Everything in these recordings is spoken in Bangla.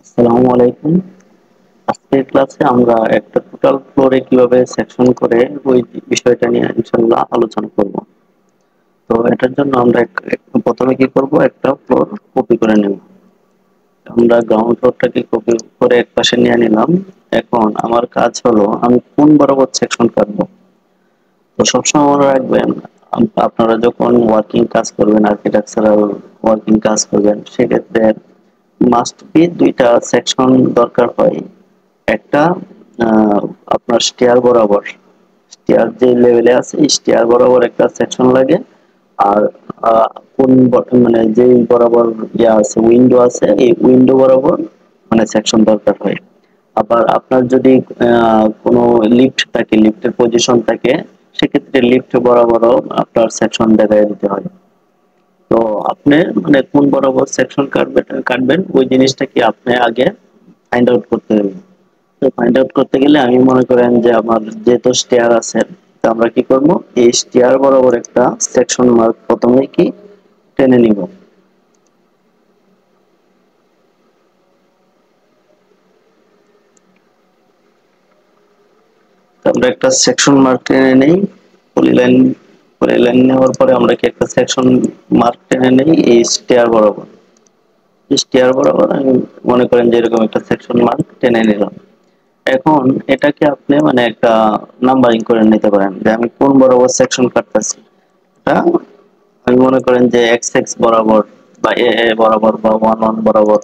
আসসালামু আলাইকুম। আজকের ক্লাসে আমরা একটা টোটাল ফ্লোরে কিভাবে সেকশন করে ওই বিষয়টা নিয়ে ইনশাআল্লাহ আলোচনা করব। তো এটার জন্য আমরা প্রথমে কি করব, একটা ফ্লোর কপি করে নেব। আমরা গ্রাউন্ড ফ্লোরটাকে কপি করে এক পাশে নিয়ে নিলাম। এখন আমার কাজ হলো আমি কোন বরাবর সেকশন কাটবো। তো সবসময় মনে রাখবেন, আপনারা যখন ওয়ার্কিং কাজ করবেন, আর্কিটেকচারাল ওয়ার্কিং কাজ করবেন, সেক্ষেত্রে মাস্ট বি দুইটা সেকশন দরকার হয়। একটা আহ, আপনার স্টেয়ার বরাবর, স্টেয়ার যে লেভেলে আছে স্টেয়ার বরাবর একটা সেকশন লাগে। আর আহ, কোন মানে যে বরাবর ইয়া আছে, উইন্ডো আছে, এই উইন্ডো বরাবর মানে সেকশন দরকার হয়। আবার আপনার যদি কোনো লিফট থাকে, লিফটের পজিশন থাকে, সেক্ষেত্রে লিফট বরাবরও আপনার সেকশন দেখায় দিতে হয়। তো আপনি মানে কোন বরাবর সেকশন কাটবেন ওই জিনিসটা কি আপনি আগে ফাইন্ড আউট করতে হবে। তো ফাইন্ড আউট করতে গেলে আমি মনে করেন যে আমার যেহেতু স্টেয়ার আছে, তো আমরা কি করব, এই স্টেয়ার বরাবর একটা সেকশন মার্ক প্রথমে কি টেনে নিব। তো আমরা একটা সেকশন মার্ক টেনে নেই, পলিলাইন, পলিলাইন নেওয়ার পরে আমরা কি একটা সেকশন মার্ক টেনে নেই এই স্টেয়ার বরাবর। স্টেয়ার বরাবর আমি মনে করেন যে এরকম একটা সেকশন মার্ক টেনে নিলাম। এখন এটাকে আপনি মানে একটা নাম্বারিং করে নিতে পারেন যে আমি কোন বরাবর সেকশন কাটতেছি। এটা আমি মনে করেন যে এক্স এক্স বরাবর বা এ এ বরাবর বা ওয়ান ওয়ান বরাবর,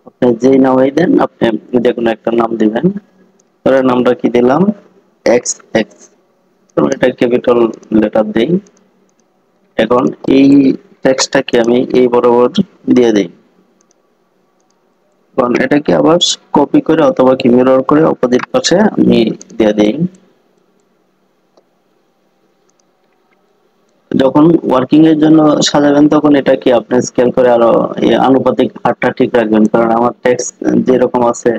আপনি যেই নামই দেন, আপনি যে কোনো একটা নাম দিবেন। ধরে নামটা কি দিলাম, এক্স এক্স। এটা ক্যাপিটাল লেটার দেই। এখন এই টেক্সটটাকে আমি এই বরাবর দিয়ে দিই। কারণ এটাকে আবার কপি করে অথবা কি মিরর করে অপোজিট পাশে আমি দিয়ে দিই। যখন ওয়ার্কিং এর জন্য সাজাবেন তখন এটা কি আপনি স্কেল করে আরো আনুপাতিক হারটা ঠিক রাখবেন, কারণ আমার টেক্সট যেরকম আছে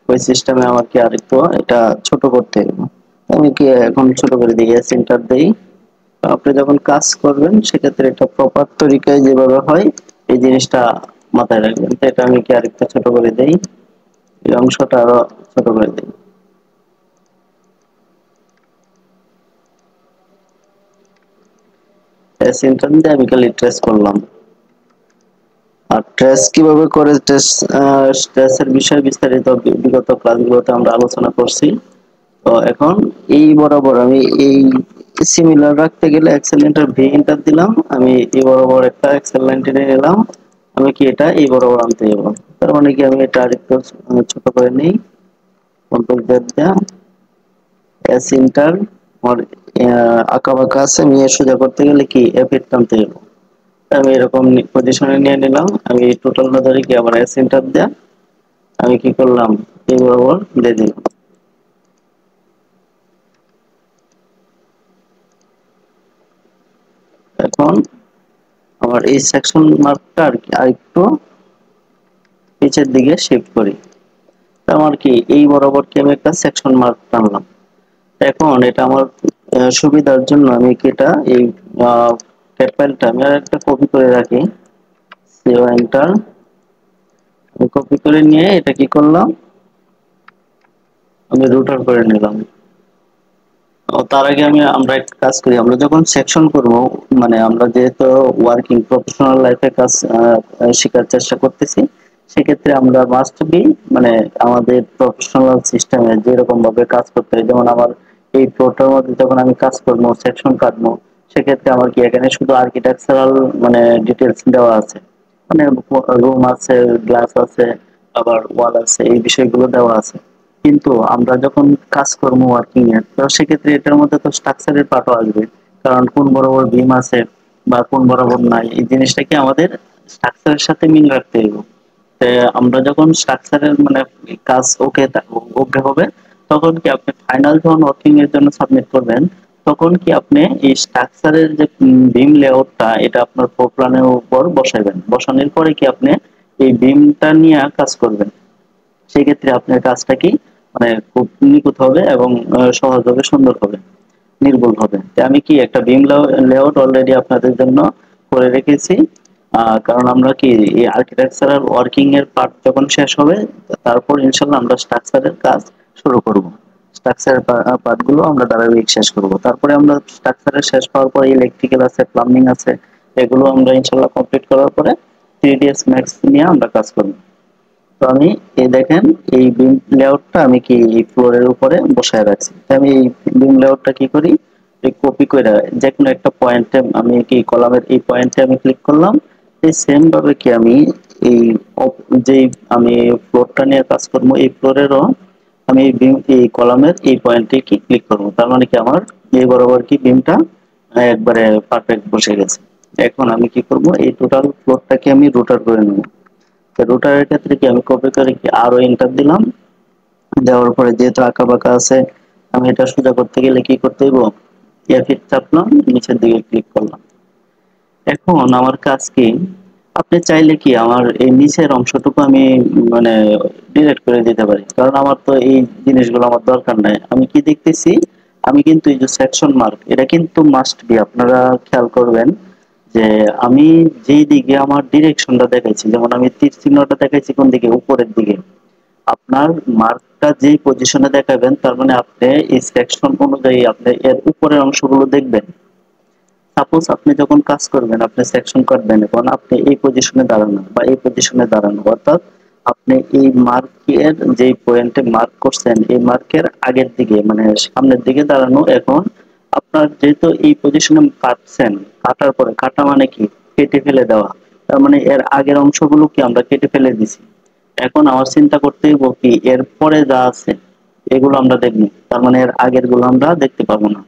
ওই সিস্টেমে আমার কি আরেকটু এটা ছোট করতে হবে। আমি কি এখন ছোট করে দিই, সেন্টার দেই। আপনি যখন কাজ করবেন সেক্ষেত্রে এটা প্রপার তরিকায় যেভাবে হয় এই জিনিসটা মাথায় রাখবেন। তো এটা আমি কি আরেকটু ছোট করে দেই, এই অংশটা আরো ছোট করে দিই। সেন্টার দিয়ে আমি খালি ট্রেস করলাম। আর ট্রেস কিভাবে করে, ট্রেসের বিষয়ে বিস্তারিত বিগত ক্লাসগুলোতে আমরা আলোচনা করছি। তো এখন এই বরাবর আমি এই সিমিলার রাখতে গেলে এক্সেলেন্টার ভি এন্টার দিলাম, আমি এই বরাবর একটা এক্সেল লাইন টেনে নিলাম। আমি কি এটা এই বরাবর আনতে যাব। তার মানে কি আমি এটা আরেকটু ছোট করে নিই, কন্ট্রোল জেড দেয়া, এস এন্টার। আর আঁকা বাঁকা আছে, আমি সোজা করতে গেলে কি এফ এর টানতে যাব। আমি এরকম পজিশনে নিয়ে নিলাম। আমি টোটালটা ধরে কি আবার এস এন্টার দেয়া, আমি কি করলাম, এই বরাবর দিয়ে দিলাম। এখন আমার এই সেকশন মার্কটা আর কি আরেকটু নিচের দিকে শিফট করি। আমার কি এই বরাবর কি আমি একটা সেকশন মার্ক টানলাম। এখন এটা আমার সুবিধার জন্য আমি কি এটা এই টেপ ফাইলটা আমি আর একটা কপি করে রাখি। সেভ এন্টার, কপি করে নিয়ে এটা কি করলাম, আমি রুটার করে নিলাম। তার আগে আমরা একটা কাজ করি, আমরা যখন সেকশন করব, মানে আমরা যেহেতু ওয়ার্কিং প্রফেশনাল লাইফে কাজ শেখার চেষ্টা করতেছি, সেক্ষেত্রে আমরা মাস্ট বি মানে আমাদের প্রফেশনাল সিস্টেমে যেরকম ভাবে কাজ করতে হয়, যেমন আমার এই ফ্লোরটার মধ্যে যখন আমি কাজ করবো, সেকশন কাটবো, সেক্ষেত্রে আমার কি এখানে শুধু আর্কিটেকচারাল মানে ডিটেলস দেওয়া আছে, মানে রুম আছে, গ্লাস আছে, আবার ওয়াল আছে, এই বিষয়গুলো দেওয়া আছে। কিন্তু আমরা যখন কাজ করবো ওয়ার্কিং এর, তো সেক্ষেত্রে এটার মধ্যে তো স্ট্রাকচারের পার্টও আসবে। কারণ কোন বরাবর বিম আছে বা কোন বরাবর নাই, এই জিনিসটাকে আমাদের স্ট্রাকচারের সাথে মিল রাখতে হবে। আমরা যখন স্ট্রাকচারের মানে কাজ ওকে ওকে হবে, তখন কি আপনি ফাইনাল যখন ওয়ার্কিং এর জন্য সাবমিট করবেন, তখন কি আপনি এই স্ট্রাকচারের যে বিম লেআউটটা এটা আপনার ফ্লোর প্ল্যানের উপর বসাবেন। বসানোর পরে কি আপনি এই বিমটা নিয়ে কাজ করবেন। সেক্ষেত্রে আপনার কাজটা কি মানে খুব নিখুঁত হবে এবং সহজ হবে, সুন্দর হবে, নির্ভুল হবে। তো আমি কি একটা বিম লেআউট অলরেডি আপনাদের জন্য করে রেখেছি। কারণ আমরা কি এই আর্কিটেকচারাল ওয়ার্কিং এর পার্ট যখন শেষ হবে, তারপর ইনশাল্লাহ আমরা স্ট্রাকচারের কাজ শুরু করব। স্ট্রাকচারের পার্ট গুলো আমরা ধারাবাহিক শেষ করব। তারপরে আমরা স্ট্রাকচারের শেষ হওয়ার পরে ইলেকট্রিক্যাল আছে, প্লাম্বিং আছে, এগুলো আমরা ইনশাল্লাহ কমপ্লিট করার পরে 3ds ম্যাক্স নিয়ে আমরা কাজ করব। তো আমি এই দেখেন এই বিম লেআউটটা আমি কি ফ্লোরের উপরে বসায় রাখছি। তো আমি এই বিম লেআউটটা কি করি, এই কপি করে যে কোনো একটা পয়েন্টে আমি কি কলামের এই পয়েন্টে আমি ক্লিক করলাম। এই সেম ভাবে কি আমি এই যেই আমি ফ্লোরটা নিয়ে কাজ করবো এই ফ্লোরেরও আমি এই বিম এই কলামের এই পয়েন্টে কি ক্লিক করবো। তার মানে কি আমার এই বরাবর কি বিমটা একবারে পারফেক্ট বসে গেছে। এখন আমি কি করব, এই টোটাল ফ্লোরটাকে আমি রোটার করে নেব। রোটারের ক্ষেত্রে কি আমি কপি করে কি আরো এন্টার দিলাম। দেওয়ার পরে যেহেতু আঁকা বাঁকা আছে, আমি এটা সোজা করতে গেলে কি করতে হইব, F8 চাপলাম, নিচের দিকে ক্লিক করলাম। এখন আমার কাজ কি, আপনি চাইলে কি আমার এই নিচের অংশটুকু আমি মানে ডিলিট করে দিতে পারি, কারণ আমার তো এই জিনিসগুলো আমার দরকার নাই। আমি কি দেখতেছি, আমি কিন্তু এই যে সেকশন মার্ক এটা কিন্তু মাস্ট বি, আপনারা খেয়াল করবেন যে আমি যেই দিকে আমার ডিরেকশনটা দেখাইছি, যেমন আমি তীর চিহ্নটা দেখাইছি কোন দিকে, উপরের দিকে। আপনার মার্কটা যেই পজিশনে দেখাবেন তার মানে আপনি এই সেকশন অনুযায়ী আপনি এর উপরের অংশগুলো দেখবেন। সাপোজ আপনি যখন কাজ করবেন, আপনি সেকশন কাটবেন, এখন আপনি এই পজিশনে দাঁড়ানো বা এই পজিশনে দাঁড়ানো, অর্থাৎ আপনি এই মার্কের যে পয়েন্টে মার্ক করছেন এই মার্কের আগের দিকে মানে সামনের দিকে দাঁড়ানো। এখন আপনার যেহেতু এই পজিশনে কাটছেন, কাটার পরে কাটা মানে কি কেটে ফেলে দেওয়া, তার মানে এর আগের অংশগুলো কি আমরা কেটে ফেলে দিছি। এখন আমার চিন্তা করতে হইব কি এর পরে যা আছে এগুলো আমরা দেখবো, তার মানে এর আগের গুলো আমরা দেখতে পাবো না।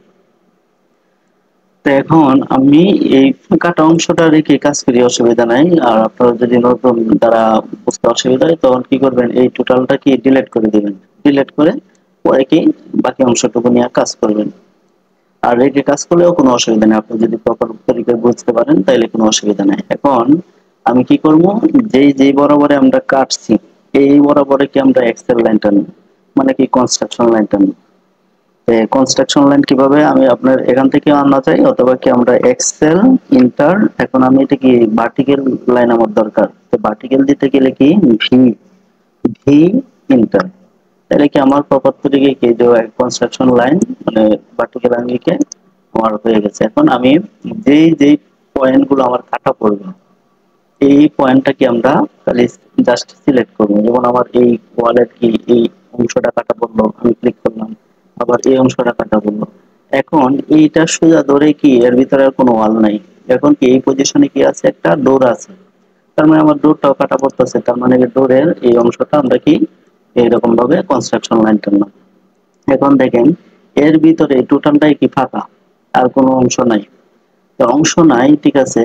তো এখন আমি এই কাটা অংশটা রেখে কাজ করি, অসুবিধা নাই। আর আপনারা যদি নতুন দ্বারা বুঝতে অসুবিধা হয় তখন কি করবেন, এই টোটালটা কি ডিলিট করে দিবেন। ডিলিট করে পরে কি বাকি অংশটুকু নিয়ে কাজ করবেন। আর রেখে কাজ করলেও কোনো অসুবিধা নেই, আপনি যদি প্রপার তরিকায় বুঝতে পারেন তাহলে কোনো অসুবিধা নাই। এখন আমি কি করব, যেই বরাবরে আমরা কাটছি এই বরাবরে কি আমরা এক্সেল লাইনটা নিই, মানে কি কনস্ট্রাকশন লাইনটা নিই। কনস্ট্রাকশন লাইন কিভাবে আমি আপনার এখান থেকে আনা যায়, অথবা কি আমরা এক্সেল ইন্টার, এখন আমি এটা কি ভার্টিক্যাল লাইন আমার দরকার। তো ভার্টিক্যাল দিতে গেলে কি ভি, ভি ইন্টার, তাহলে কি আমার প্রপার তরিকে কি যে কনস্ট্রাকশন লাইন মানে ভার্টিক্যাল লাইন লিখে আমার হয়ে গেছে। এখন আমি যেই পয়েন্ট গুলো আমার কাটা পড়বে এই পয়েন্টটা কি আমরা খালি জাস্ট সিলেক্ট করবো। যেমন আমার এই ওয়ালের কি এই অংশটা কাটা পড়লো, আমি ক্লিক করলাম, আবার এই অংশটা কাটা পড়লো। এখন এইটা সোজা ধরে কি এর ভিতরে আর কোনো ওয়াল নাই। এখন কি এই পজিশনে কি আছে, একটা ডোর আছে, তার মানে আমার ডোরটাও কাটা পড়তেছে, তার মানে ডোরের এই অংশটা আমরা কি এইরকম ভাবে কনস্ট্রাকশন লাইন টানলাম। এখন দেখেন এর ভিতরে টোটালটাই কি ফাঁকা, আর কোনো অংশ নাই। তো অংশ নাই ঠিক আছে,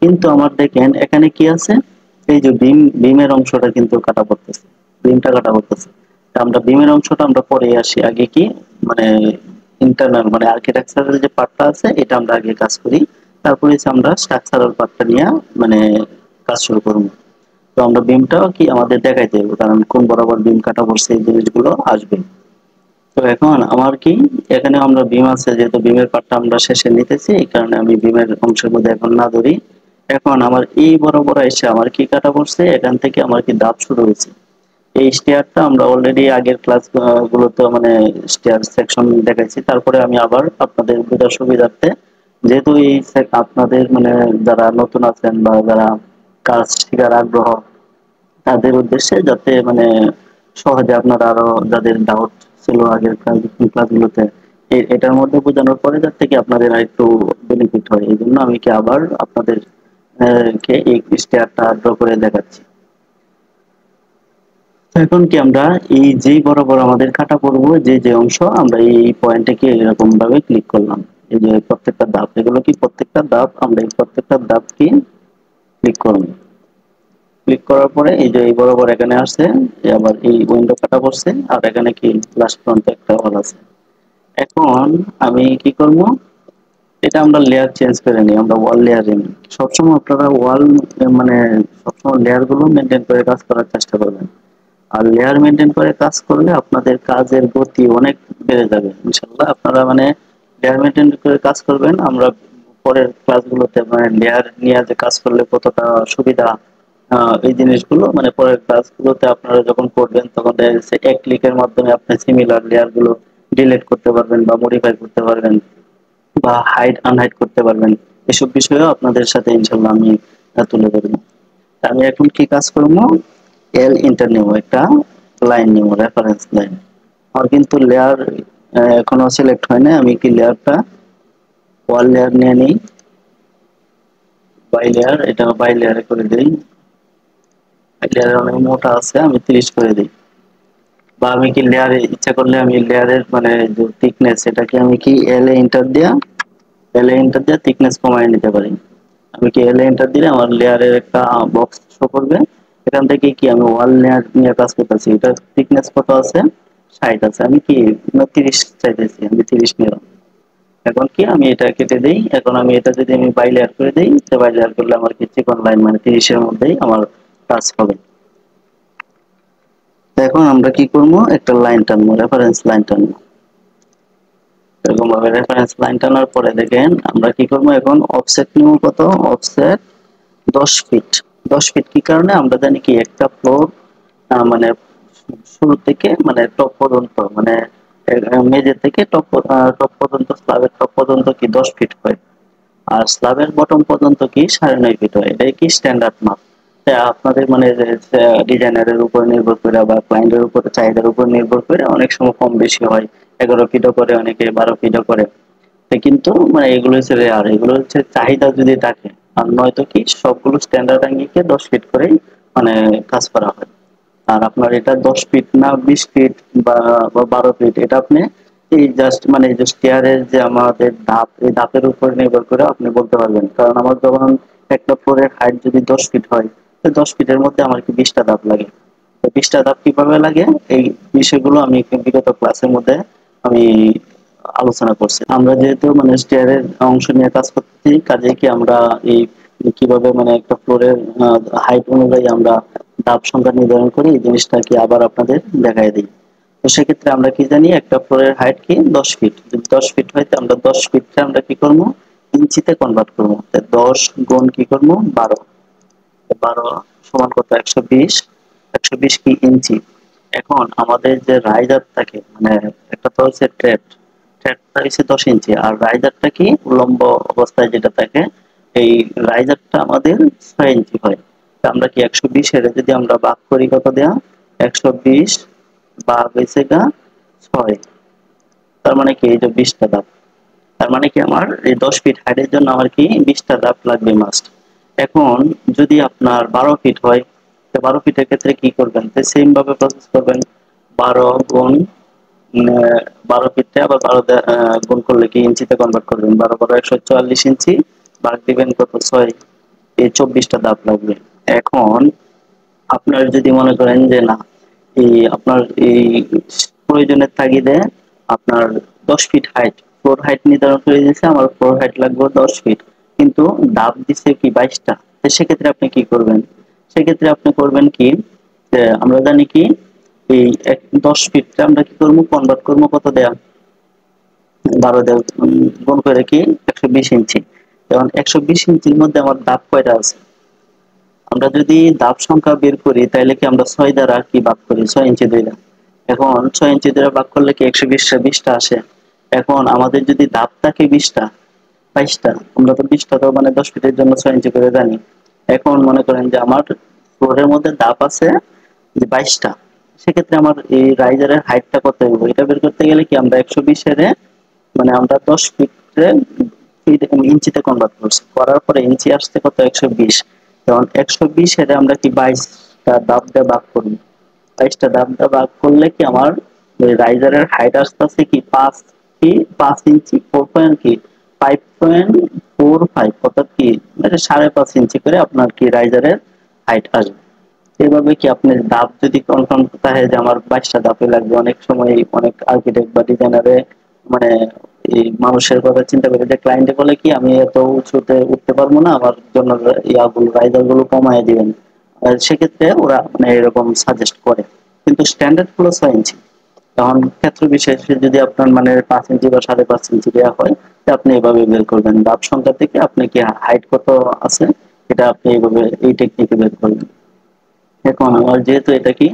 কিন্তু আমার দেখেন এখানে কি আছে, এই যে বিমের অংশটা কিন্তু কাটা পড়তেছে, বিমটা কাটা পড়তেছে। তা আমরা বিমের অংশটা আমরা পরে আসি, আগে কি মানে ইন্টারনাল মানে আর্কিটেকচারাল যে পার্টটা আছে এটা আমরা আগে কাজ করি, তারপরে আমরা স্ট্রাকচারাল পার্টটা নিয়ে মানে কাজ শুরু করবো। তো আমরা বিমটাও কি আমাদের দেখাইতে হবে, কারণ কোন বরাবর বিম কাটা পড়ছে এই জিনিসগুলো আসবে। তো এখন আমার কি এখানে আমরা বিম আছে, যেহেতু বিমের পার্টটা আমরা শেষে নিতেছি এই কারণে আমি বিমের অংশের মধ্যে এখন না ধরি। এখন আমার এই বরাবর এসে আমার কি কাটা পড়ছে, এখান থেকে আমার কি ধাপ শুরু হয়েছে। এই স্টেয়ারটা আমরা অলরেডি আগের ক্লাস গুলোতে মানে স্টেয়ার সেকশন দেখাইছি। তারপরে আমি আবার আপনাদের বোঝার সুবিধার্থে, যেহেতু এই আপনাদের মানে যারা নতুন আছেন বা যারা কাজ শেখার আগ্রহ তাদের উদ্দেশ্যে, যাতে মানে সহজে আপনারা আরো যাদের ডাউট ছিল আগের ক্লাসগুলোতে এটার মধ্যে বোঝানোর পরে যাতে কি আপনাদের আরেকটু বেনিফিট হয়, এই জন্য আমি কি আবার আপনাদের কে এই স্টেয়ারটা ড্র করে দেখাচ্ছি। তো এখন কি আমরা এই যে বরাবর আমাদের কাটা পড়বো যে অংশ, আমরা এই পয়েন্টে কি এরকম ভাবে ক্লিক করলাম। এই যে প্রত্যেকটা ধাপ, এগুলো কি প্রত্যেকটা ধাপ, আমরা এই প্রত্যেকটা ধাপ কি ক্লিক করব। ক্লিক করার পরে এই যে এই বরাবর এখানে আসছে, আবার এই উইন্ডো কাটা পড়ছে, আর এখানে কি লাস্ট পর্যন্ত একটা ওয়াল আছে। এখন আমি কি করব, এটা আমরা লেয়ার চেঞ্জ করে নিই, আমরা ওয়াল লেয়ারে নিই। সবসময় আপনারা ওয়াল মানে সবসময় লেয়ার গুলো মেনটেন করে কাজ করার চেষ্টা করবেন। আর লেয়ার মেনটেন করে কাজ করলে আপনাদের কাজের গতি অনেক বেড়ে যাবে ইনশাআল্লাহ। আপনারা মানে লেয়ার মেনটেন করে কাজ করবেন, আমরা পরের ক্লাসগুলোতে মানে লেয়ার নিয়ে যে কাজ করলে কতটা সুবিধা, এই জিনিসগুলো মানে পরের ক্লাসগুলোতে আপনারা যখন করবেন তখন দেখা যাচ্ছে এক ক্লিকের মাধ্যমে আপনি সিমিলার লেয়ার গুলো ডিলিট করতে পারবেন বা মডিফাই করতে পারবেন বা হাইড আনহাইড করতে পারবেন। এসব বিষয়েও আপনাদের সাথে ইনশাল্লাহ আমি তুলে ধরবো। আমি এখন কি কাজ করবো, এল ইন্টার নেব, একটা লাইন নেব, রেফারেন্স লাইন। আমার কিন্তু লেয়ার এখনো সিলেক্ট হয় না, আমি কি লেয়ারটা ওয়াল লেয়ার নিয়ে নিই, বাই লেয়ার, এটা বাই লেয়ারে করে দিই। বাই লেয়ারে অনেক মোটা আছে, আমি 30 করে দিই। বা আমি কি লেয়ারে ইচ্ছা করলে আমি লেয়ারের মানে যে থিকনেস এটাকে আমি কি এল এ এন্টার দিয়া, এল এ এন্টার দিয়ে থিকনেস কমায় নিতে পারি। আমি কি এল এ এন্টার দিলে আমার লেয়ারের একটা বক্স শো করবে। এখান থেকে কি আমি ওয়াল লেয়ার নিয়ে কাজ করতেছি, এটার থিকনেস কত আছে, 60 আছে, আমি কি 30 চাইতেছি, আমি 30 নিলাম। এখন কি আমি এটা কেটে দেই, এখন আমি এটা যদি আমি বাই লেয়ার করে দেই, তো বাই লেয়ার করলে আমার কি চিকন লাইন মানে 30 এর মধ্যেই আমার কাজ হবে। এখন আমরা কি করবো, একটা লাইন টানবো, রেফারেন্স লাইন টানবো। এরকম ভাবে রেফারেন্স লাইন টানার পরে দেখেন আমরা কি করবো, এখন অফসেট নিব কত, অফসেট 10 ফিট। 10 ফিট কি কারণে, আমরা জানি কি একটা ফ্লোর মানে শুরু থেকে মানে টপ পর্যন্ত মানে মেঝে থেকে টপ পর্যন্ত, স্ল্যাবের টপ পর্যন্ত কি 10 ফিট হয়। আর স্ল্যাবের বটম পর্যন্ত কি 9.5 ফিট হয়। এটাই কি স্ট্যান্ডার্ড মাপ। আপনাদের মানে ডিজাইনারের উপর নির্ভর করে বা ক্লায়েন্টের উপর চাহিদার উপর নির্ভর করে অনেক সময় কম বেশি হয়, 11 ফিটও করে, অনেকে 12 ফিটও করে। কিন্তু মানে এগুলো হচ্ছে রেয়ার, এগুলো হচ্ছে চাহিদা যদি থাকে। আর নয়তো কি সবগুলো স্ট্যান্ডার্ড আঙ্গিকে 10 ফিট করেই মানে কাজ করা হয়। আর আপনার এটা 10 ফিট না 20 ফিট বা 12 ফিট, এটা আপনি এই জাস্ট মানে এই যে স্টেয়ারের যে আমাদের ধাপ, এই ধাপের উপর নির্ভর করে আপনি বলতে পারবেন। কারণ আমার যখন একটা ফ্লোরের হাইট যদি 10 ফিট হয়, তো 10 ফিটের মধ্যে আমার কি 20টা ধাপ লাগে। তো 20টা ধাপ কিভাবে লাগে, এই বিষয়গুলো আমি বিগত ক্লাসের মধ্যে আমি আলোচনা করছি। আমরা যেহেতু মানে স্টেয়ারের অংশ নিয়ে কাজ করতেছি, কাজে কি আমরা এই কিভাবে মানে একটা ফ্লোরের হাইট অনুযায়ী আমরা ধাপ সংখ্যা নির্ধারণ করি, এই জিনিসটা কি আবার আপনাদের দেখাই দিই। তো সেক্ষেত্রে আমরা কি জানি, একটা ফ্লোরের হাইট কি 10 ফিট, যদি 10 ফিট হয় তো আমরা 10 ফিটটা আমরা কি করবো, ইঞ্চিতে কনভার্ট করবো। 10 গুণ কি করবো 12, 12 সমান কত 120, 120 কি ইঞ্চি। এখন আমাদের যে রাইজার থাকে মানে একটা তো হচ্ছে ট্রেড, ট্রেডটা হচ্ছে 10 ইঞ্চি, আর রাইজারটা কি উল্লম্ব অবস্থায় যেটা থাকে, এই রাইজারটা আমাদের 6 ইঞ্চি হয়। তা আমরা কি 120 এর যদি আমরা ভাগ করি কত দেয়া, 120 ভাগ হয়েছে গা 6, তার মানে কি এই যে 20টা ধাপ। তার মানে কি আমার এই 10 ফিট হাইটের জন্য আমার কি 20টা ধাপ লাগবে মাস্ট। এখন যদি আপনার 12 ফিট হয়, তো 12 ফিটের ক্ষেত্রে কি করবেন, তো সেম ভাবে প্রসেস করবেন। 12 গুণ 12 ফিটে আবার 12 গুণ করলে কি ইঞ্চিতে কনভার্ট করবেন, 12 12 144 ইঞ্চি, ভাগ দিবেন কত 6, এই 24টা ধাপ লাগবে। এখন আপনার যদি মনে করেন যে না, এই আপনার এই প্রয়োজনের তাগিদে আপনার 10 ফিট হাইট, ফ্লোর হাইট নির্ধারণ করে দিয়েছে, আমার ফ্লোর হাইট লাগবে 10 ফিট, কিন্তু ধাপ দিচ্ছে কি 22টা। তো সেক্ষেত্রে আপনি কি করবেন, সেক্ষেত্রে আপনি করবেন কি, যে আমরা জানি কি এই 10 ফিটটা আমরা কি করবো, কনভার্ট করবো কত দেয়া, 12 দেয়া গুণ করে কি 120 ইঞ্চি। যেমন 120 ইঞ্চির মধ্যে আমার ধাপ কয়টা আছে, আমরা যদি ধাপ সংখ্যা বের করি তাহলে কি আমরা 6 দ্বারা কি ভাগ করি, 6 ইঞ্চি দ্বারা। এখন 6 ইঞ্চি দ্বারা ভাগ করলে কি 120টা 20টা আসে। এখন আমাদের যদি ধাপ থাকে 20টা 22টা, আমরা তো 20টা তো মানে 10 ফিটের জন্য 6 ইঞ্চি করে জানি। এখন মনে করেন যে আমার ফ্লোরের মধ্যে ধাপ আছে যে 22টা, সেক্ষেত্রে আমার এই রাইজারের হাইটটা কত হবে, এটা বের করতে গেলে কি আমরা 120 এর মানে আমরা 10 ফিটে ফিট ইঞ্চিতে কনভার্ট করছি, করার পরে ইঞ্চি আসছে কত 120। কারণ 120 এর আমরা কি 22টা ধাপ দিয়ে ভাগ করি, 22টা ধাপ দিয়ে ভাগ করলে কি আমার ওই রাইজারের হাইট আসতেছে কি 5 কি 5 ইঞ্চি 4 পয়েন্ট কি 5.45, অর্থাৎ কি মানে 5.5 ইঞ্চি করে আপনার কি রাইজারের হাইট আসবে। এভাবে কি আপনি ধাপ যদি কনফার্ম থাকে যে আমার 22টা ধাপে লাগবে, অনেক সময় অনেক আর্কিটেক্ট বা ডিজাইনারে মানে এই মানুষের কথা চিন্তা করে যে ক্লায়েন্টে বলে কি আমি এত উঁচুতে উঠতে পারবো না, আমার জন্য ইয়াগুলো রাইজার গুলো কমায় দিবেন। সেক্ষেত্রে ওরা মানে এরকম সাজেস্ট করে, কিন্তু স্ট্যান্ডার্ড হলো 6 ইঞ্চি। তখন ক্ষেত্র বিশেষে যদি আপনার মানে 5 ইঞ্চি বা 5.5 ইঞ্চি দেওয়া হয়, আপনি এভাবে বের করবেন। ধাপ সংখ্যা থেকে আপনি কি হাইট কত আছে এটা আপনি এইভাবে এই টেকনিকে বের করবেন। এখন আমার যেহেতু এটা কি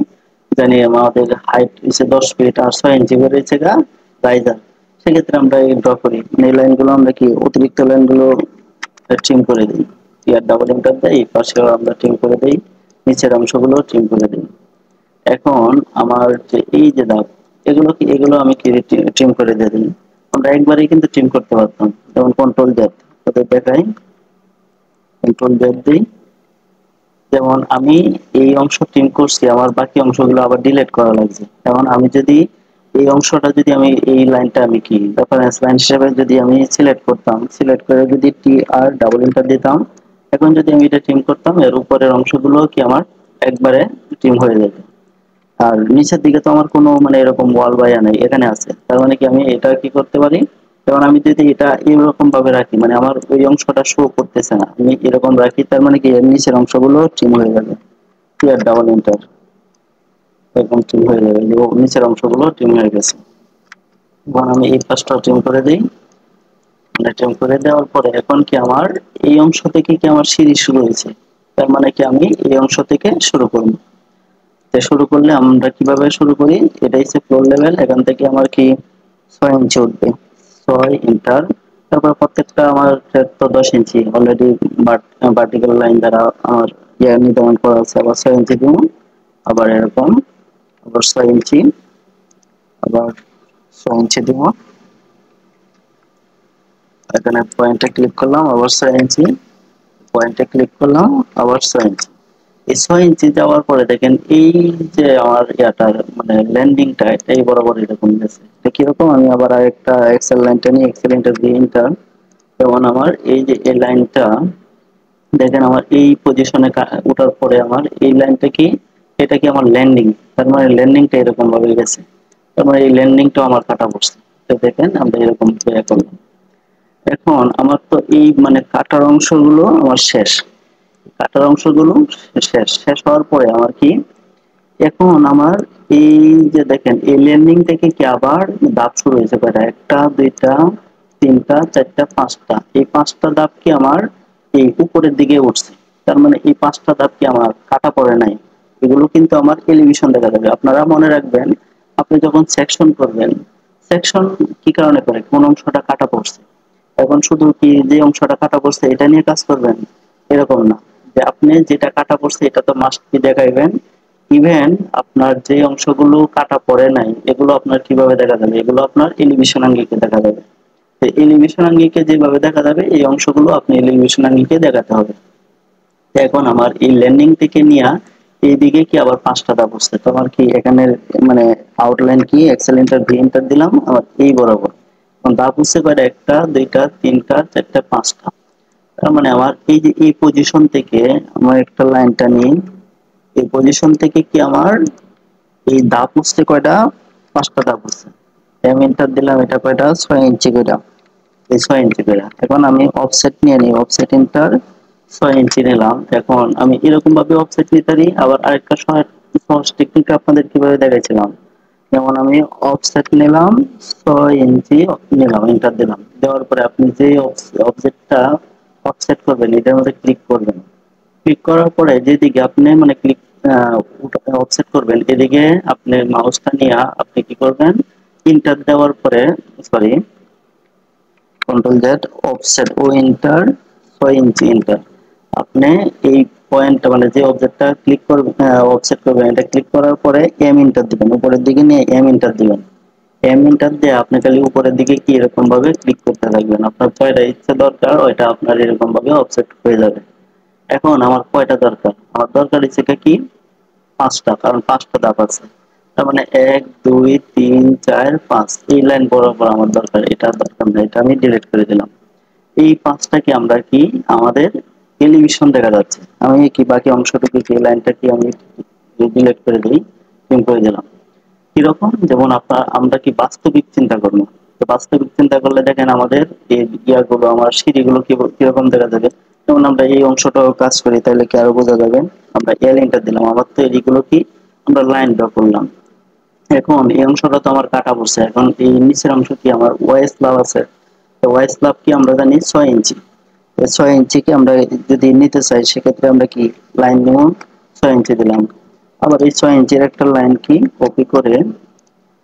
জানি আমাদের হাইট হচ্ছে 10 ফিট আর 6 ইঞ্চি করে হচ্ছে গা রাইজার, সেক্ষেত্রে আমরা এই ড্র করি এই লাইনগুলো আমরা কি অতিরিক্ত লাইনগুলো ট্রিম করে দিই। ইয়ার ডাবল ইন্টার দেই, পাশেও আমরা ট্রিম করে দিই, নিচের অংশগুলো ট্রিম করে দিই। এখন আমার যে এই যে দাগ এগুলো আমি কি ট্রিম করে দিয়ে দিই। আমরা একবারেই কিন্তু ট্রিম করতে পারতাম, যেমন কন্ট্রোল জেড ওদের দেখাই, কন্ট্রোল জেড দিই। যেমন আমি এই অংশ ট্রিম করছি, আমার বাকি অংশগুলো আবার ডিলিট করা লাগছে। যেমন আমি যদি এই অংশটা যদি আমি এই লাইনটা আমি কি রেফারেন্স লাইন হিসেবে যদি আমি সিলেক্ট করতাম, সিলেক্ট করে যদি টি আর ডাবল এন্টার দিতাম, এখন যদি আমি এটা ট্রিম করতাম এর উপরের অংশগুলো কি আমার একবারে ট্রিম হয়ে যেত। আর নিচের দিকে তো আমার কোনো মানে এরকম ওয়াল বায়া নাই, এখানে আছে। তার মানে কি আমি এটা কি করতে পারি, যেমন আমি যদি এটা এরকম ভাবে রাখি মানে আমার ওই অংশটা শো করতেছে না, আমি এরকম রাখি, তার মানে কি এর নিচের অংশগুলো ট্রিম হয়ে যাবে। ক্লিয়ার ডাবল এন্টার, এরকম ট্রিম হয়ে যাবে, নিচের অংশগুলো ট্রিম হয়ে গেছে। এবং আমি এই পাশটা ট্রিম করে দিই। ট্রিম করে দেওয়ার পরে এখন কি আমার এই অংশ থেকে কি আমার সিঁড়ি শুরু হয়েছে, তার মানে কি আমি এই অংশ থেকে শুরু করব। শুরু করলে আমরা কিভাবে শুরু করি, এটা হচ্ছে ফ্লোর লেভেল, এখান থেকে আমার কি 6 ইঞ্চি উঠবে, 6 এন্টার। তারপর প্রত্যেকটা আমার তো 10 ইঞ্চি অলরেডি ভার্টিক্যাল লাইন দ্বারা আমার নির্ধারণ করা আছে। আবার 6 ইঞ্চি দিব, আবার এরকম, আবার 6 ইঞ্চি, আবার 6 ইঞ্চি দিব। এখানে পয়েন্টে ক্লিক করলাম, আবার 6 ইঞ্চি, পয়েন্টে ক্লিক করলাম, আবার 6 ইঞ্চি। এই 6 ইঞ্চি যাওয়ার পরে দেখেন এই যে আমার ইয়াটার মানে ল্যান্ডিংটা এই বরাবর এরকম গেছে। এটা কিরকম, আমি আবার আরেকটা এক্সেল লাইনটা নিয়ে এক্সেল এন্টার দিয়ে এন্টার, যেমন আমার এই যে এই লাইনটা দেখেন আমার এই পজিশনে ওঠার পরে আমার এই লাইনটা কি, এটা কি আমার ল্যান্ডিং, তার মানে ল্যান্ডিংটা এরকম ভাবে গেছে, তার মানে এই ল্যান্ডিংটা আমার কাটা পড়ছে। তো দেখেন আমরা এরকম করলাম। এখন আমার তো এই মানে কাটার অংশগুলো আমার শেষ, কাটার অংশগুলো শেষ শেষ হওয়ার পরে আমার কি এখন আমার এই যে দেখেন এই ল্যান্ডিং থেকে কি আবার ধাপ শুরু হয়েছে কয়টা, একটা দুইটা তিনটা চারটা পাঁচটা, এই পাঁচটা ধাপ কি আমার এই উপরের দিকে উঠছে। তার মানে এই পাঁচটা ধাপ কি আমার কাটা পড়ে নাই, এগুলো কিন্তু আমার এলিভেশন দেখা যাবে। আপনারা মনে রাখবেন আপনি যখন সেকশন করবেন, সেকশন কি কারণে করে, কোন অংশটা কাটা পড়ছে, এখন শুধু কি যে অংশটা কাটা পড়ছে এটা নিয়ে কাজ করবেন এরকম না, যে আপনি যেটা কাটা পড়ছে এটা তো মাস্ট কি দেখাইবেন। ইভেন আপনার যে অংশগুলো কাটা পড়ে নাই এগুলো আপনার কিভাবে দেখা যাবে, এগুলো আপনার এলিভেশন আঙ্গিকে দেখা যাবে। তো এলিভেশন আঙ্গিকে যেভাবে দেখা যাবে এই অংশগুলো আপনি এলিভেশন আঙ্গিকে দেখাতে হবে। এখন আমার এই ল্যান্ডিং থেকে নিয়ে এইদিকে কি আবার পাঁচটা ধাপ বসছে, তো আমার কি এখানে মানে আউটলাইন কি এক্সেল এন্টার ভি এন্টার দিলাম আমার এই বরাবর। ধাপ হচ্ছে কয়টা, একটা দুইটা তিনটা চারটা পাঁচটা। তার মানে আমার এই যে এই পজিশন থেকে আমার একটা লাইনটা নিই, এই পজিশন থেকে কি আমার এই ধাপ হচ্ছে কয়টা, পাঁচটা ধাপ হচ্ছে। এম এন্টার দিলাম, এটা কয়টা 6 ইঞ্চি করে, এই 6 ইঞ্চি করে। এখন আমি অফসেট নিয়ে নিই, অফসেট এন্টার 6 ইঞ্চি নিলাম। এখন আমি এরকম ভাবে অফসেট নিতে পারি। আবার আরেকটা সহজ টেকনিক আপনাদের কিভাবে দেখাইছিলাম, যেমন আমি অফসেট নিলাম 6 ইঞ্চি নিলাম, এন্টার দিলাম, দেওয়ার পরে আপনি যে অবজেক্টটা অফসেট করবেন এটার মধ্যে ক্লিক করবেন। ক্লিক করার পরে যেদিকে আপনি মানে ক্লিক অফসেট করবেন এদিকে আপনি মাউসটা নিয়ে আপনি কি করবেন, এন্টার দেওয়ার পরে সরি কন্ট্রোল জেড অফসেট ও এন্টার 6 ইঞ্চি এন্টার। আপনি এই পয়েন্টটা মানে যে অবজেক্টটা ক্লিক করবেন অফসেট করবেন এটা ক্লিক করার পরে এম এন্টার দিবেন, উপরের দিকে নিয়ে এম এন্টার দিবেন। এম এন্টার দিয়ে আপনি খালি উপরের দিকে কি এরকম ভাবে ক্লিক করতে থাকবেন, আপনার কয়টা ইচ্ছা দরকার ওইটা আপনার এরকম ভাবে অফসেট হয়ে যাবে। এখন আমার কয়টা দরকার, আমার দরকার হচ্ছে কি পাঁচটা, কারণ পাঁচটা ধাপ আছে। তার মানে 1 2 3 4 5 এই লাইন বরাবর আমার দরকার, এটা দরকার না, এটা আমি ডিলিট করে দিলাম। এই পাঁচটা কি আমরা কি আমাদের এলিভেশন দেখা যাচ্ছে, আমি কি বাকি অংশটুকু কি লাইনটা কি আমি ডিলিট করে দিই, সিম করে দিলাম। কিরকম, যেমন আমরা কি বাস্তবিক চিন্তা করবো, তো বাস্তবিক চিন্তা করলে দেখেন আমাদের এই ইয়াগুলো আমার সিঁড়িগুলো কিরকম দেখা যাবে। যেমন আমরা এই অংশটাও কাজ করি তাহলে কি আরো বোঝা যাবে। আমরা এল এন্টার দিলাম, আবার তো এগুলো কি আমরা লাইন ড্র করলাম, এখন এই অংশটা তো আমার কাটা পড়ছে, এখন এই নিচের অংশ কি আমার ওয়াই স্ল্যাব আছে, ওয়াই স্ল্যাব কি আমরা জানি 6 ইঞ্চি। 6 ইঞ্চিকে আমরা যদি নিতে চাই সেক্ষেত্রে আমরা কি লাইন নেব, 6 ইঞ্চি দিলাম। আবার এই 6 ইঞ্চির একটা লাইন কি কপি করে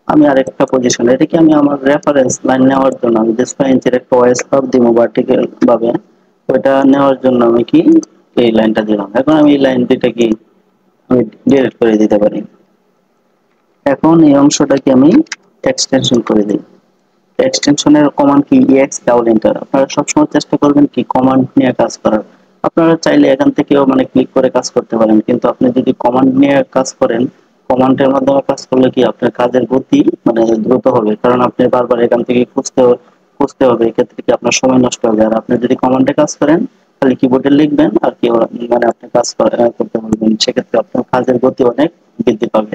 আমি আরেকটা পজিশন, এটা কি আমি আমার রেফারেন্স লাইন নেওয়ার জন্য আমি যে 6 ইঞ্চির একটা ওয়াই স্ল্যাব দিব ভার্টিক্যাল ভাবে, ওটা নেওয়ার জন্য আমি কি এই লাইনটা দিলাম। এখন আমি এই লাইন দুইটা কি আমি ডিলিট করে দিতে পারি। এখন এই অংশটাকে আমি এক্সটেনশন করে দিই। এক্সটেনশনের কমান্ড কি এক্স ডাবল এন্টার। আপনারা সবসময় চেষ্টা করবেন কি কমান্ড নিয়ে কাজ করার। আপনারা চাইলে এখান থেকেও মানে ক্লিক করে কাজ করতে পারেন, কিন্তু আপনি যদি কমান্ড নিয়ে কাজ করেন, কমান্ডের মাধ্যমে কাজ করলে কি আপনার কাজের গতি মানে দ্রুত হবে, কারণ আপনি বারবার এখান থেকে খুঁজতে হবে, এক্ষেত্রে কি আপনার সময় নষ্ট হবে। আর আপনি যদি কমান্ডে কাজ করেন খালি কিবোর্ডে লিখবেন আর কি মানে আপনি কাজ করতে পারবেন, সেক্ষেত্রে আপনার কাজের গতি অনেক বৃদ্ধি পাবে।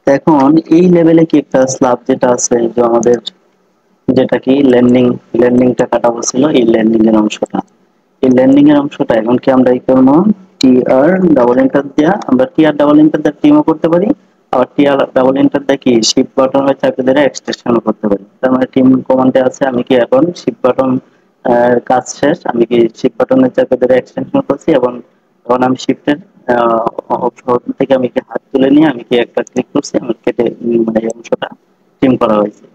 এখন এই লেভেলে কি একটা স্ল্যাব যেটা আছে যে আমাদের, যেটা কি ল্যান্ডিংটা কাটা হচ্ছিল, এই ল্যান্ডিং এর অংশটা, এই ল্যান্ডিং এর অংশটা এখন কি আমরা এই করবো টি আর ডাবল এন্টার দিয়া, আমরা টি আর ডাবল এন্টার দিয়ে টিমও করতে পারি, আবার টি আর ডাবল এন্টার দিয়ে কি শিফট বাটনের চাপে ধরে এক্সটেনশনও করতে পারি। তার মানে টিম কমান্ডে আছে আমি কি এখন শিফট বাটন কাজ শেষ, আমি কি শিফট বাটনের চাপে ধরে এক্সটেনশন করছি এবং তখন আমি শিফটের অপশন থেকে আমি কি হাত তুলে নিয়ে আমি কি একটা ক্লিক করছি, আমার কেটে মানে এই অংশটা ট্রিম করা হয়েছে।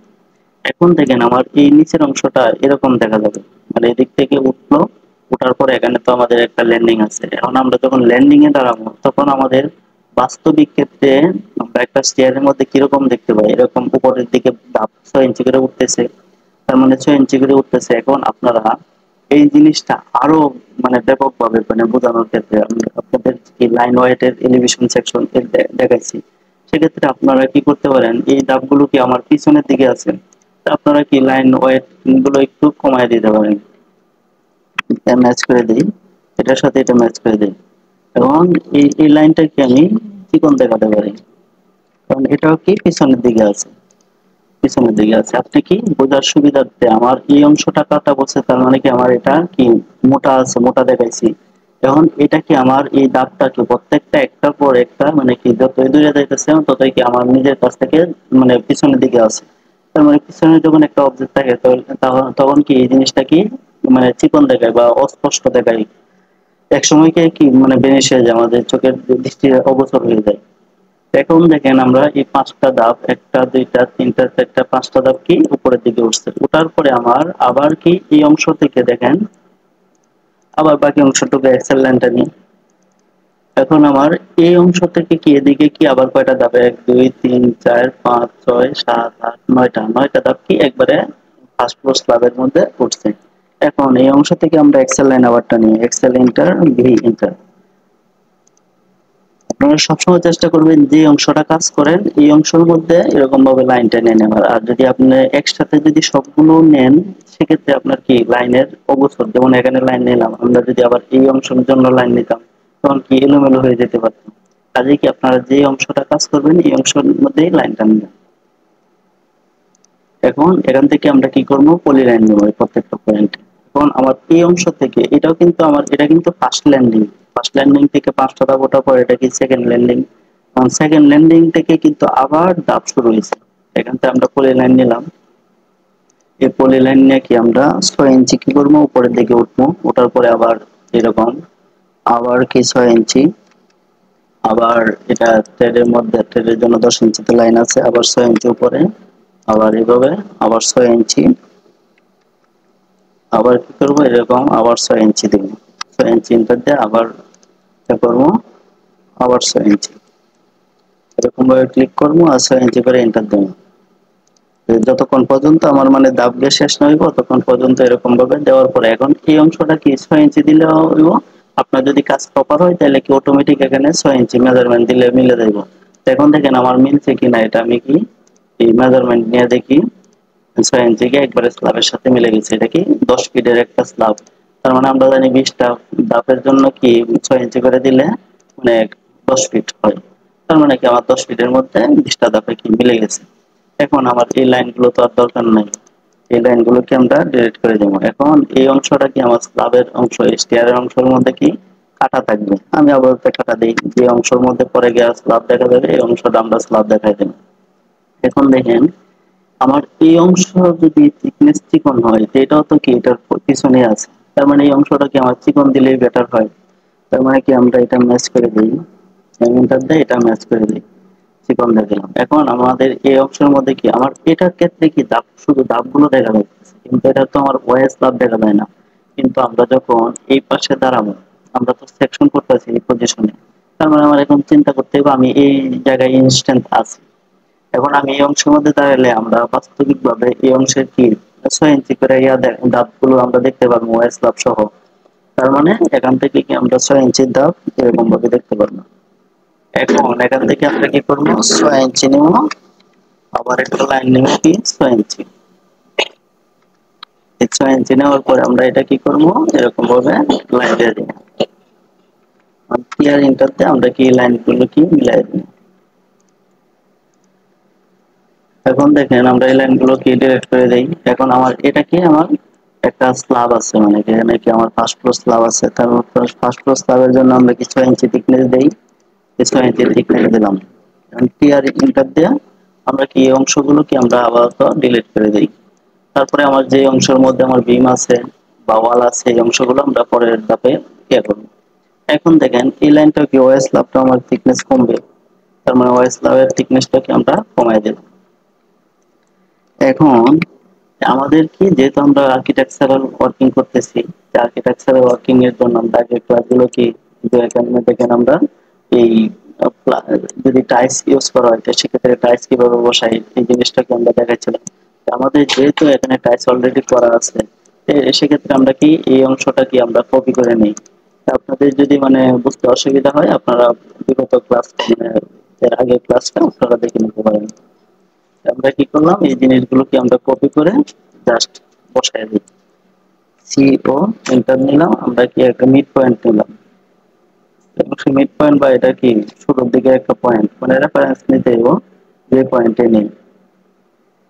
এখন দেখেন আমার এই নিচের অংশটা এরকম দেখা যাবে, মানে এদিক থেকে উঠলো, ওঠার পরে এখানে তো আমাদের একটা ল্যান্ডিং আছে। এখন আমরা যখন ল্যান্ডিং এ দাঁড়াবো তখন আমাদের বাস্তবিক ক্ষেত্রে আমরা একটা স্টেয়ারের মধ্যে কিরকম দেখতে পাই, এরকম উপরের দিকে ধাপ 6 ইঞ্চি করে উঠতেছে, তার মানে 6 ইঞ্চি করে উঠতেছে। এখন আপনারা এই জিনিসটা আরো মানে ব্যাপকভাবে মানে বোঝানোর ক্ষেত্রে আমি আপনাদের কি লাইন ওয়েটের এলিভেশন সেকশন দেখাইছি, সেক্ষেত্রে আপনারা কি করতে পারেন, এই ধাপগুলো কি আমার পিছনের দিকে আছে, তা আপনারা কি লাইন ওয়েট গুলো একটু কমায় দিতে পারেন। এটা ম্যাচ করে দিই, এটার সাথে এটা ম্যাচ করে দিই, এবং এই লাইনটাকে আমি চিকন দেখাতে পারি, কারণ এটাও কি পিছনের দিকে আছে। আপনি কি বোঝার সুবিধার্থে আমার এই অংশটা কাটা বলছে, তার মানে কি আমার এটা কি মোটা আছে, মোটা দেখাইছি। এখন এটা কি আমার এই দাগটা কি প্রত্যেকটা একটার পর একটা মানে কি যতই দূরে যাইতেছে ততই কি আমার নিজের কাছ থেকে মানে পিছনের দিকে আছে। তার মানে পিছনে যখন একটা অবজেক্ট থাকে তখন কি এই জিনিসটা কি মানে চিকন দেখায় বা অস্পষ্ট দেখায়, এক সময় কি মানে বেনিশ হয়ে যায়, আমাদের চোখের দৃষ্টি অগোচর হয়ে যায়। এখন দেখেন আমরা এই 5টা ধাপ, 1টা 2টা 3টা 4টা 5টা ধাপ কি উপরের দিকে উঠছে, ওঠার পরে আমার আবার কি এই অংশ থেকে দেখেন আবার বাকি অংশটুকু এক্সেল লাইনটা নিই। এখন আমার এই অংশ থেকে কি এদিকে কি আবার কয়টা ধাপ, 1 2 3 4 5 6 7 8 9টা ধাপ কি একবারে ফার্স্ট ফ্লোর স্ল্যাবের মধ্যে উঠছে। এখন এই অংশ থেকে আমরা এক্সেল লাইন আবারটা নিই, এক্সেল এন্টার ভি এন্টার। আপনারা সবসময় চেষ্টা করবেন যে অংশটা কাজ করেন এই অংশের মধ্যে এরকম ভাবে লাইন টেনে নেওয়ার। আর যদি আপনি একসাথে যদি সবগুলো নেন সেক্ষেত্রে আপনার কি লাইনের অবসর, যেমন এখানে লাইন নিলাম, আমরা যদি আবার এই অংশের জন্য লাইন নিতাম তখন কি এলোমেলো হয়ে যেতে পারত। কাজে কি আপনারা যে অংশটা কাজ করবেন এই অংশের মধ্যেই লাইনটা নেবেন। এখন এখান থেকে আমরা কি করব, পলি লাইন নেব প্রত্যেকটা পয়েন্ট। এখন আমার এই অংশ থেকে এটাও কিন্তু আমার এটা কিন্তু ফার্স্ট ল্যান্ডিং থেকে 5টা ধাপ ওঠার পর এটা কি সেকেন্ড ল্যান্ডিং, সেকেন্ড ল্যান্ডিং থেকে কিন্তু আবার ধাপ শুরু হয়েছে। এখান থেকে আমরা পলি লাইন নিলাম, এই পলি লাইন নিয়ে কি আমরা 6 ইঞ্চি কি করবো উপরের দিকে উঠবো, ওঠার পরে আবার এরকম আবার কি 6 ইঞ্চি, আবার এটা থ্রেডের জন্য 10 ইঞ্চিতে লাইন আছে, আবার 6 ইঞ্চি উপরে, আবার এভাবে আবার 6 ইঞ্চি, আবার কি করবো এরকম আবার 6 ইঞ্চি দিব, 6 ইঞ্চি ইন্টার দিয়ে আবার করবো আবার 6 ইঞ্চি, এরকম ভাবে ক্লিক করবো আর 6 ইঞ্চি করে এন্টার দেবো। যতক্ষণ পর্যন্ত আমার মানে দাব দিয়ে শেষ না হইব ততক্ষণ পর্যন্ত এরকম ভাবে দেওয়ার পরে এখন এই অংশটা কি 6 ইঞ্চি দিলে হইব। আপনার যদি কাজ প্রপার হয় তাহলে কি অটোমেটিক এখানে 6 ইঞ্চি মেজারমেন্ট দিলে মিলে যাইব। এখন দেখেন আমার মিলছে কিনা, এটা আমি কি এই মেজারমেন্ট নিয়ে দেখি 6 ইঞ্চি কে একবারে স্ল্যাবের সাথে মিলে গেছে। এটা কি 10 ফিটের একটা স্ল্যাব, তার মানে আমরা জানি 20টা ধাপের জন্য কি 6 ইঞ্চি করে দিলে মানে 10 ফিট হয়, তার মানে কি আমার 10 ফিটের মধ্যে 20টা ধাপে কি মিলে গেছে। এখন আমার এই লাইনগুলো তো আর দরকার নাই, এই লাইনগুলোকে আমরা ডিলিট করে দেবো। এখন এই অংশটা কি আমার স্ল্যাবের অংশ, স্টেয়ারের অংশের মধ্যে কি কাটা থাকবে, আমি আপাতত কাটা দিই, যে অংশের মধ্যে পরে গিয়ে স্ল্যাব দেখা যাবে এই অংশটা আমরা স্ল্যাব দেখাই দিলাম। এখন দেখেন আমার এই অংশ যদি থিকনেস চিকন হয়, এটাও তো কি এটার পিছনে আছে, তার মানে এই অংশটা কি আমার চিকন দিলেই বেটার হয়। তার মানে কি আমরা এটা ম্যাচ করে দিই, এন্টার দিয়ে এটা ম্যাচ করে দিই, চিকন দিয়ে দিলাম। এখন আমাদের এই অংশের মধ্যে কি আমার এটার ক্ষেত্রে কি দাগ, শুধু দাগগুলো দেখা যাচ্ছে, কিন্তু এটা তো আমার ওয়েস দাগ দেখা যায় না। কিন্তু আমরা যখন এই পাশে দাঁড়াবো, আমরা তো সেকশন করতেছি এই পজিশনে, তার মানে আমার এখন চিন্তা করতে হবে আমি এই জায়গায় ইনস্ট্যান্ট আছি। এখন আমি এই অংশের মধ্যে দাঁড়ালে আমরা বাস্তবিকভাবে এই অংশের কি 6 ইঞ্চি করে দাঁতগুলো আমরা দেখতে পারবো ওয়েস লাভ সহ। তার মানে এখান থেকে কি আমরা 6 ইঞ্চির দাঁত এরকম ভাবে দেখতে পারবো। এখন এখান থেকে আমরা কি করবো, 6 ইঞ্চি নিব, আবার একটা লাইন নিব কি 6 ইঞ্চি। এই 6 ইঞ্চি নেওয়ার পরে আমরা এটা কি করবো, এরকম ভাবে লাইন দিয়ে দিব। ক্লিয়ার ইন্টারতে আমরা কি লাইনগুলো কি মিলাই দিই। এখন দেখেন আমরা এই লাইনগুলো কি ডিরেক্ট করে দেই। এখন আমার এটা কি আমার একটা স্ল্যাব আছে, মানে এখানে কি আমার ফার্স্ট ফ্লোর স্ল্যাব আছে, তারপর ফার্স্ট ফ্লোর স্ল্যাবের জন্য আমরা কি 6 ইঞ্চি থিকনেস দেই, 6 ইঞ্চি থিকনেস দিলাম। ক্লিয়ার ইন্টার দিয়ে আমরা কি এই অংশগুলো কি আমরা আপাতত ডিলিট করে দেই। তারপরে আমার যে অংশের মধ্যে আমার বিম আছে বা ওয়াল আছে এই অংশগুলো আমরা পরের ধাপে ইয়ে করব। এখন দেখেন এই লাইনটা কি ওএস স্ল্যাবটা আমার থিকনেস কমবে, তার মানে ওএস স্ল্যাবের থিকনেসটাকে আমরা কমাই দেব। এখন আমাদের কি যেহেতু আমরা আর্কিটেকচারাল ওয়ার্কিং করতেছি, আর্কিটেকচারাল ওয়ার্কিং এর জন্য আমরা আগে ক্লাসগুলো কি যে এখানে দেখেন আমরা এই যদি টাইলস ইউজ করা হয় তো সেক্ষেত্রে টাইলস কিভাবে বসাই এই জিনিসটাকে আমরা দেখাচ্ছিলাম। আমাদের যেহেতু এখানে টাইলস অলরেডি করা আছে, সেক্ষেত্রে আমরা কি এই অংশটা কি আমরা কপি করে নিই। আপনাদের যদি মানে বুঝতে অসুবিধা হয় আপনারা বিগত ক্লাস মানে এর আগের ক্লাসটা আপনারা দেখে নিতে পারেন। আমরা কি করলাম এই জিনিসগুলোকে আমরা কপি করে জাস্ট বসায় দিই, সি ও এন্টার নিলাম, আমরা কি একটা মিড পয়েন্ট নিলাম, এবং সেই মিড পয়েন্ট বা এটা কি শুরুর দিকে একটা পয়েন্ট মানে রেফারেন্স নিতে হইব, যে পয়েন্টে নেই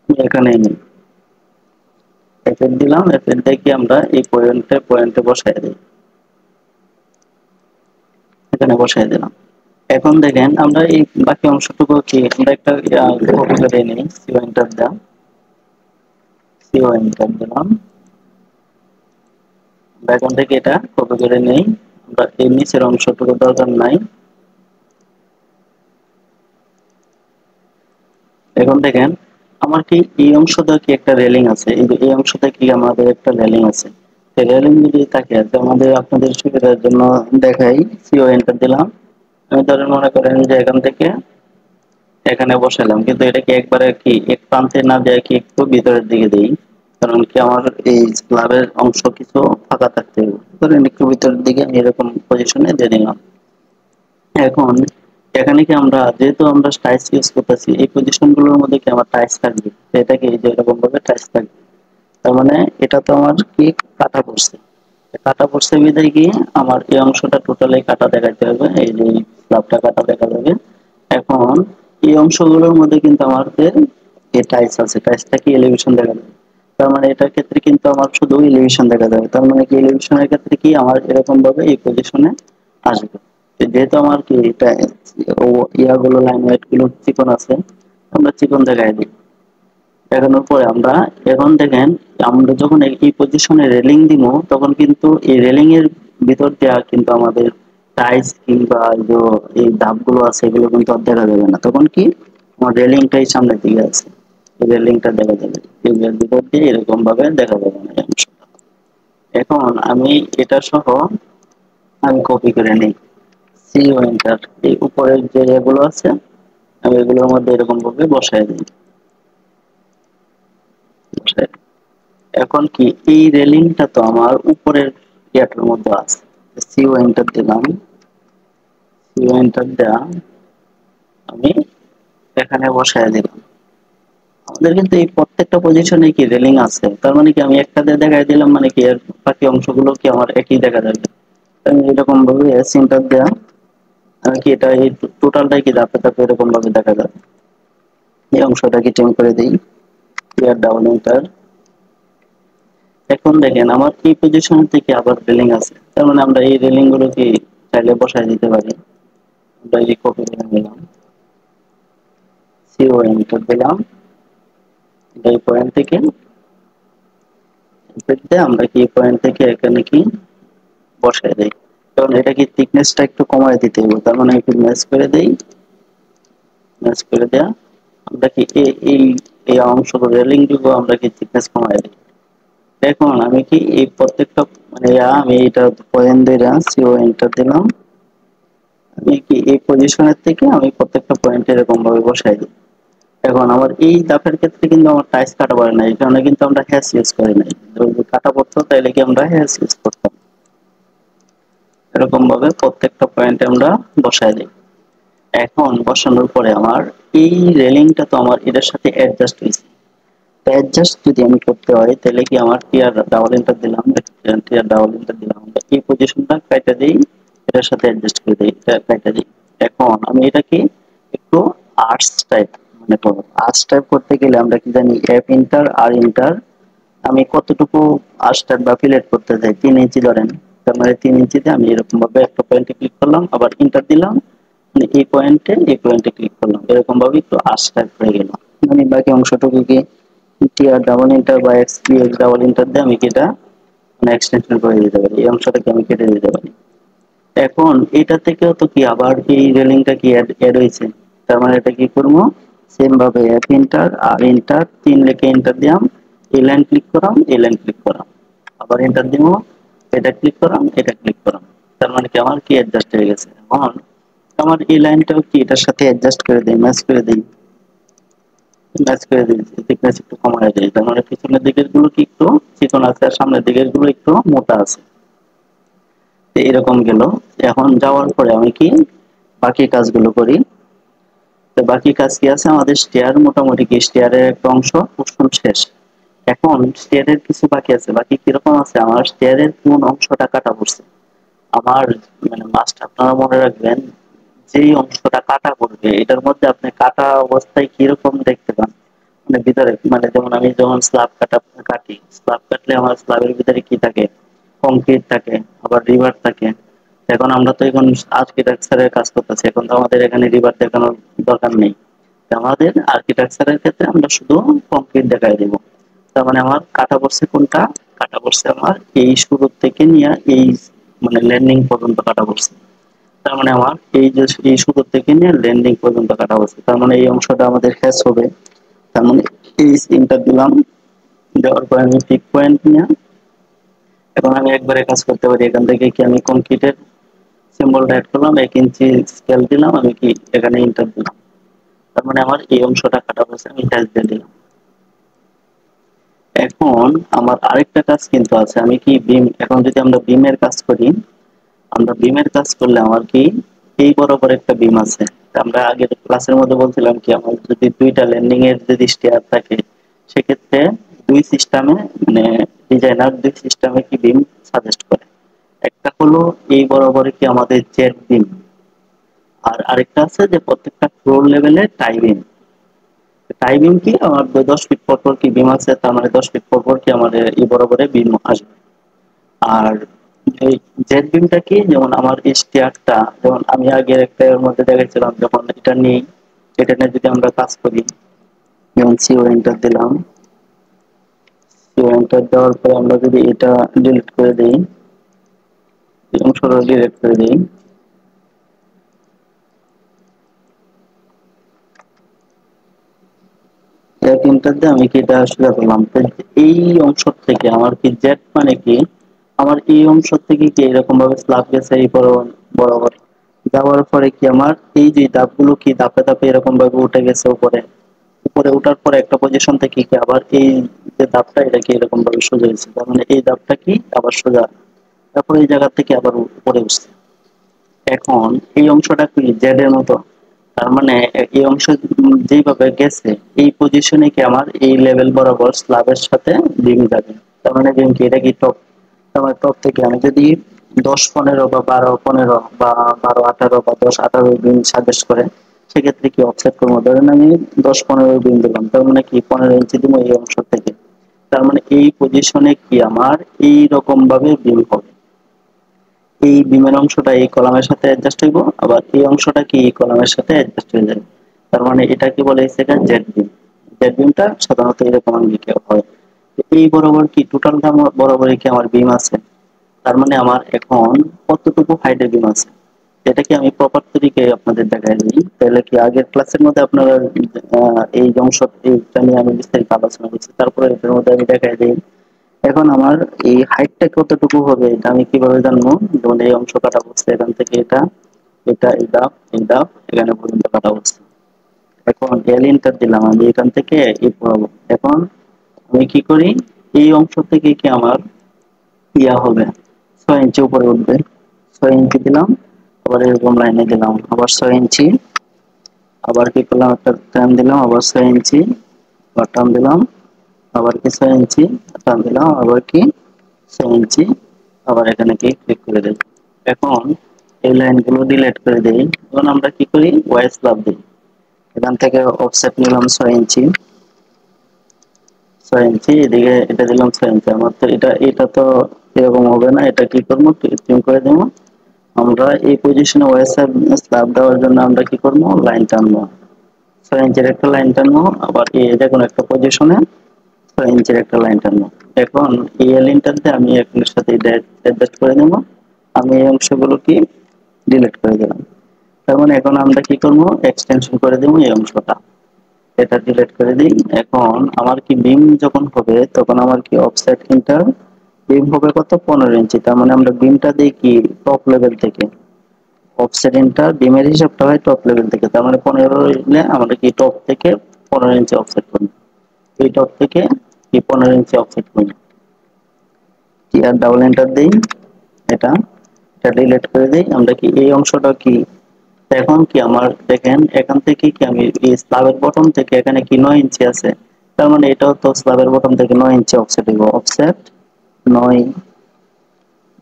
এখানেই নেই, এফেক্ট দিলাম, এফেক্ট দিয়ে কি আমরা এই পয়েন্টে বসায় দিই, এখানে বসায় দিলাম। এখন দেখেন আমরা এই বাকি অংশটুকু কি আমরা একটা কপি করে নিই, সিও এন্টার দাও, সিও এন্টার দিলাম, এখন থেকে এটা কপি করে নেই, আমরা এই নিচের অংশটুকু দরকার নাই। এখন দেখেন আমার কি এই অংশটা কি একটা রেলিং আছে, এই যে এই অংশটা কি আমাদের একটা রেলিং আছে, এই রেলিং যদি থাকে আমাদের আপনাদের সুবিধার জন্য দেখাই, সিও এন্টার দিলাম, আমি ধরেন মনে করেন যে এখান থেকে এখানে বসালাম, কিন্তু এটা কি একবারে কি এক প্রান্তে না যায় কি একটু ভিতরের দিকে দেই, কারণ কি আমার এই স্ল্যাবের অংশ কিছু ফাঁকা থাকতে হবে, ধরেন একটু ভিতরের দিকে আমি এরকম পজিশনে দিয়ে দিলাম। এখন এখানে কি আমরা যেহেতু আমরা টাইলস ইউজ করতেছি এই পজিশন গুলোর মধ্যে কি আমার টাইলস থাকবে, এটা কি যে এরকম ভাবে টাইলস থাকবে, তার মানে এটা তো আমার কি কাটা পড়ছে, কাটা পড়ছে বিধায় কি আমার এই অংশটা টোটালি কাটা দেখাতে হবে, এই যে স্ল্যাবটা কাটা দেখা যাবে। এখন এই অংশগুলোর মধ্যে কিন্তু আমাদের এই টাইলস আছে, টাইলসটা কি এলিভেশন দেখা যাবে, তার মানে এটার ক্ষেত্রে কিন্তু আমার শুধু এলিভেশন দেখা যাবে, তার মানে কি এলিভেশনের ক্ষেত্রে কি আমার এরকম ভাবে এই পজিশনে আসবে। যেহেতু আমার কি এটা ইয়াগুলো লাইন ওয়েট গুলো চিকন আছে, আমরা চিকন দেখাই দিই। দেখানোর পরে আমরা এখন দেখেন আমরা যখন এই পজিশনে রেলিং দিব তখন কিন্তু এই রেলিং এর ভিতর দেওয়া কিন্তু আমাদের টাইলস কিংবা যে এই ধাপগুলো আছে এগুলো কিন্তু আর দেখা যাবে না, তখন কি আমার রেলিংটাই সামনের দিকে আছে, এই রেলিংটা দেখা যাবে, এর ভিতর দিয়ে এরকম ভাবে দেখা যাবে না এই অংশটা। এখন আমি এটা সহ আমি কপি করে নিই, সি ও এন্টার, এই উপরের যে এগুলো আছে আমি এগুলোর মধ্যে এরকম ভাবে বসায় দিই, বসায় দিই। এখন কি এই রেলিংটা তো আমার উপরের ইয়াটার মধ্যে আছে, সিও এন্টার দিলাম, সিও এন্টার দেয়া আমি এখানে বসায় দিলাম। আমাদের কিন্তু এই প্রত্যেকটা পজিশনে কি রেলিং আছে, তার মানে কি আমি একটা দিয়ে দেখাই দিলাম মানে কি এর বাকি অংশগুলো কি আমার একই দেখা যাবে। আমি এরকম ভাবে সেন্টার দেয়া আমি কি এটা এই টোটালটাই কি ধাপে ধাপে এরকম ভাবে দেখা যাবে। এই অংশটা কি চেঞ্জ করে দিই, ক্লিয়ার ডাউন এন্টার। এখন দেখেন আমার এই পজিশন থেকে আবার রেলিং আছে, তার মানে আমরা এই রেলিং গুলো কি চাইলে বসায় দিতে পারি। আমরা এই কপি করে নিলাম, সিও এন্টার দিলাম, এই পয়েন্ট থেকে আমরা কি পয়েন্ট থেকে এখানে কি বসায় দেই। কারণ এটা কি থিকনেসটা একটু কমায় দিতে হবে, তার মানে একটু ম্যাচ করে দেই। ম্যাচ করে দেয়া আমরা কি এই এই অংশ রেলিং দিব, আমরা কি থিকনেস কমায় দিই। এখন আমি কি এই প্রত্যেকটা মানে আমি এটা পয়েন্ট দিয়ে সিও এন্টার দিলাম, আমি কি এই পজিশনের থেকে আমি প্রত্যেকটা পয়েন্ট এরকম ভাবে বসাই দিই। এখন আমার এই দাপের ক্ষেত্রে কিন্তু আমার টাইস কাটা পড়ে না, এই কারণে কিন্তু আমরা হ্যাশ ইউজ করি নাই। যদি কাটা পড়তো তাহলে কি আমরা হ্যাশ ইউজ করতাম। এরকম ভাবে প্রত্যেকটা পয়েন্টে আমরা বসাই দিই। এখন বসানোর পরে আমার এই রেলিংটা তো আমার এটার সাথে অ্যাডজাস্ট হয়েছে। অ্যাডজাস্ট যদি আমি করতে হয় তাহলে কি আমার টিয়ার ডাবল এন্টার দিলাম, টিয়ার ডাবল এন্টার দিলাম, এই পজিশনটা কাটা দেই, এটার সাথে অ্যাডজাস্ট করে দেই, এটা কাটা দেই। এখন আমি এটাকে একটু আর্টস টাইপ মানে করব। আর্টস টাইপ করতে গেলে আমরা কি জানি এফ ইন্টার আর ইন্টার, আমি কতটুকু আর্টস টাইপ বা ফিলেট করতে চাই 3 ইঞ্চি ধরেন, তার মানে 3 ইঞ্চিতে আমি এরকম ভাবে একটা পয়েন্টে ক্লিক করলাম, আবার ইন্টার দিলাম, মানে এই পয়েন্টে ক্লিক করলাম, এরকম ভাবে একটু আর্টস টাইপ হয়ে গেল। মানে বাকি অংশটুকু কি টিআর ডাবল ইন্টার বা এক্সপিএক্স ডাবল ইন্টার দিয়ে আমি এটা মানে এক্সটেনশন করে দিতে পারি, এই অংশটাকে আমি কেটে দিতে পারি। এখন এটা থেকেও তো কি আবার এই রেলিংটা কি অ্যাড হয়েছে, তার মানে এটা কি করবো সেম ভাবে এফ ইন্টার আর ইন্টার 3 লিখে ইন্টার দিলাম, এই লাইন ক্লিক করাম, এই লাইন ক্লিক করাম, আবার এন্টার দিব, এটা ক্লিক করাম, এটা ক্লিক করাম, তার মানে কি আমার কি অ্যাডজাস্ট হয়ে গেছে। এখন আমার এই লাইনটাও কি এটার সাথে অ্যাডজাস্ট করে দেই, ম্যাচ করে দেই, ম্যাচ করে দিয়েছি, থিকনেস একটু কমায় দেই, তার মানে পিছনের দিকের গুলো কি একটু চিকন আছে আর সামনের দিকের গুলো একটু মোটা আছে। এরকম গেল। এখন যাওয়ার পরে আমি কি বাকি কাজগুলো করি। তো বাকি কাজ কি আছে, আমাদের স্টেয়ার মোটামুটি কি স্টেয়ারের একটা অংশ পোর্শন শেষ। এখন স্টেয়ারের কিছু বাকি আছে, বাকি কিরকম আছে, আমার স্টেয়ারের কোন অংশটা কাটা পড়ছে। আমার মানে মাস্ট আপনারা মনে রাখবেন, যেই অংশটা কাটা পড়বে এটার মধ্যে আপনি কাটা অবস্থায় কিরকম দেখতে পান, মানে ভিতরে মানে যেমন আমি যখন কাটি, স্ল্যাব কাটলে আমার স্ল্যাবের ভিতরে কি থাকে, কংক্রিট থাকে, আবার রিভার থাকে। এখন আমরা তো এখন আর্কিটেকচারের কাজ করতেছি, এখন তো আমাদের এখানে রিভার দেখানোর দরকার নেই। আমাদের আর্কিটেকচারের ক্ষেত্রে আমরা শুধু কংক্রিট দেখাই দিব। তার মানে আমার কাটা পড়ছে কোনটা, কাটা পড়ছে আমার এই শুরু থেকে নিয়ে এই মানে ল্যান্ডিং পর্যন্ত কাটা পড়ছে। তার মানে আমার এই যে এই শুরু থেকে নিয়ে ল্যান্ডিং পর্যন্ত কাটা পড়ছে, তার মানে এই অংশটা আমাদের হ্যাশ হবে। তার মানে এই সিনটা দিলাম, দেওয়ার পরে আমি পিক পয়েন্ট নিয়ে এখন আমি একবারে কাজ করতে পারি। এখান থেকে কি আমি কংক্রিটের সিম্বলটা অ্যাড করলাম, 1 ইঞ্চি স্কেল দিলাম, আমি কি এখানে ইন্টার দিলাম, তার মানে আমার এই অংশটা কাটা হয়েছে, আমি হ্যাশ দিয়ে দিলাম। এখন আমার আরেকটা কাজ কিন্তু আছে, আমি কি বিম, এখন যদি আমরা বিমের কাজ করি, আমরা বিমের কাজ করলে আমার কি এই বরাবর একটা বিম আছে। আমরা আগের ক্লাসের মধ্যে বলছিলাম কি আমার যদি দুইটা ল্যান্ডিং এর যদি স্টেয়ার থাকে, সেক্ষেত্রে দুই সিস্টেমে মানে ডিজাইনার দুই সিস্টেমে কি বিম সাজেস্ট করে। একটা হলো এই বরাবরে কি আমাদের জেড বিম, আর আরেকটা আছে যে প্রত্যেকটা ফ্লোর লেভেলে টাই বিম। টাই বিম কি আমার 10 ফিট পর পর কি বিম আছে, তার মানে 10 ফিট পর পর কি আমাদের এই বরাবরে বিম আসবে। আর এই জেড বিমটা কি, যেমন আমার স্টেয়ারটা যেমন আমি আগের একটা এর মধ্যে দেখেছিলাম, যখন এটা নেই, এটা নিয়ে যদি আমরা কাজ করি, যেমন সিও এন্টার দিলাম, সিও এন্টার দেওয়ার পরে আমরা যদি এটা ডিলিট করে দিই, এই অংশটা ডিলিট করে দিই, এক এন্টার দিয়ে আমি কি এটা সোজা করলাম, এই অংশ থেকে আমার কি জেড মানে কি আমার এই অংশ থেকে কি এরকম ভাবে স্ল্যাব গেছে এই বরাবর যাওয়ার পরে কি আমার এই যে ধাপগুলো কি ধাপে ধাপে এরকম ভাবে উঠে গেছে উপরে, উপরে উঠার পরে একটা পজিশন থেকে কি আবার এই যে ধাপটা এটা কি এরকম ভাবে সোজা হয়েছে, তার মানে এই ধাপটা কি আবার সোজা, তারপরে এই জায়গা থেকে আবার উপরে উঠছে। এখন এই অংশটা কি জেড এর মতো, তার মানে এই অংশ যেভাবে গেছে এই পজিশনে কি আমার এই লেভেল বরাবর স্ল্যাবের সাথে বিম যাবে। তার মানে বিম কি এটা কি টপ, তার মানে টপ থেকে আমি যদি 10-15 বা 12-15 বা 12-18 বা 10-18 বিম সাজেস্ট করে, সেক্ষেত্রে কি অফসেট করবো, ধরেন আমি 10-15 বিম দিলাম, তার মানে কি 15 ইঞ্চি দিব এই অংশ থেকে, তার মানে এই পজিশনে কি আমার এই রকম ভাবে বিম হবে। এই বিমের অংশটা এই কলামের সাথে অ্যাডজাস্ট হইব, আবার এই অংশটা কি এই কলামের সাথে অ্যাডজাস্ট হয়ে যাবে। তার মানে এটাকে বলে সেটা জেড বিম। জেড বিমটা সাধারণত এরকম আঙ্গিকে হয়। এই বরাবর কি টোটালটা বরাবরই কি আমার বিম আছে। তার মানে আমার এখন কতটুকু হাইটের বিম আছে এটা কি আমি প্রপার তরিকে আপনাদের দেখাই দিই। তাহলে কি আগের ক্লাসের মধ্যে আপনারা এই অংশ এইটা নিয়ে আমি বিস্তারিত আলোচনা করছি, তারপরে এটার মধ্যে আমি দেখাই দিই এখন আমার এই হাইটটা কতটুকু হবে এটা আমি কিভাবে জানবো। যেমন এই অংশ কাটা হচ্ছে এখান থেকে এটা এটা এটা এখানে পর্যন্ত কাটা হচ্ছে। এখন এল ইন্টার দিলাম আমি এখান থেকে এই পড়াবো। এখন আমি কি করি এই অংশ থেকে কি আমার ইয়া হবে 6 ইঞ্চি উপরে উঠবে। 6 ইঞ্চি দিলাম, আবার এরকম লাইনে দিলাম আবার 6 ইঞ্চি, আবার কি করলাম একটা টান দিলাম আবার 6 ইঞ্চি, আবার টান দিলাম আবার কি 6 ইঞ্চি, টান দিলাম আবার কি 6 ইঞ্চি, আবার এখানে কি ক্লিক করে দেব। এখন এই লাইনগুলো ডিলিট করে দেই। এখন আমরা কি করি ওয়াই স্ল্যাব দিই। এখান থেকে অফসেট নিলাম 6 ইঞ্চি, 6 ইঞ্চি এদিকে এটা দিলাম 6 ইঞ্চি। আমার তো এটা তো এরকম হবে না, এটা কি করবো ট্রিম করে দেবো। আমরা এই পজিশনে ওয়াই স্ল্যাব দেওয়ার জন্য আমরা কি করবো লাইন টানবো, 6 ইঞ্চির একটা লাইন টানবো, আবার এই যে কোনো একটা পজিশনে 6 ইঞ্চির একটা লাইন টানবো। এখন এই লাইনটাতে আমি এর সাথে অ্যাডজাস্ট করে নেবো। আমি এই অংশগুলো কি ডিলিট করে দিলাম। তার মানে এখন আমরা কি করবো এক্সটেনশন করে দেবো এই অংশটা, এটা ডিলিট করে দিই। এখন আমার কি বিম যখন হবে তখন আমার কি অফসেট ইন্টার বিম হবে কত 15 ইঞ্চি। তার মানে আমরা বিমটা দিই কি টপ লেভেল থেকে, অফসেট ইন্টার বিমের হিসাবটা হয় টপ লেভেল থেকে। তার মানে 15 হইলে আমরা কি টপ থেকে 15 ইঞ্চি অফসেট করি, এই টপ থেকে কি 15 ইঞ্চি অফসেট করি। কি আর ডাবল এন্টার দেই, এটা এটা ডিলিট করে দেই। আমরা কি এই অংশটা কি এখন কি আমার দেখেন এখান থেকে কি আমি এই স্ল্যাবের বটম থেকে এখানে কি 9 ইঞ্চি আছে। তার মানে এটাও তো স্ল্যাবের বটম থেকে 9 ইঞ্চি অফসেট দিব, অফসেট 9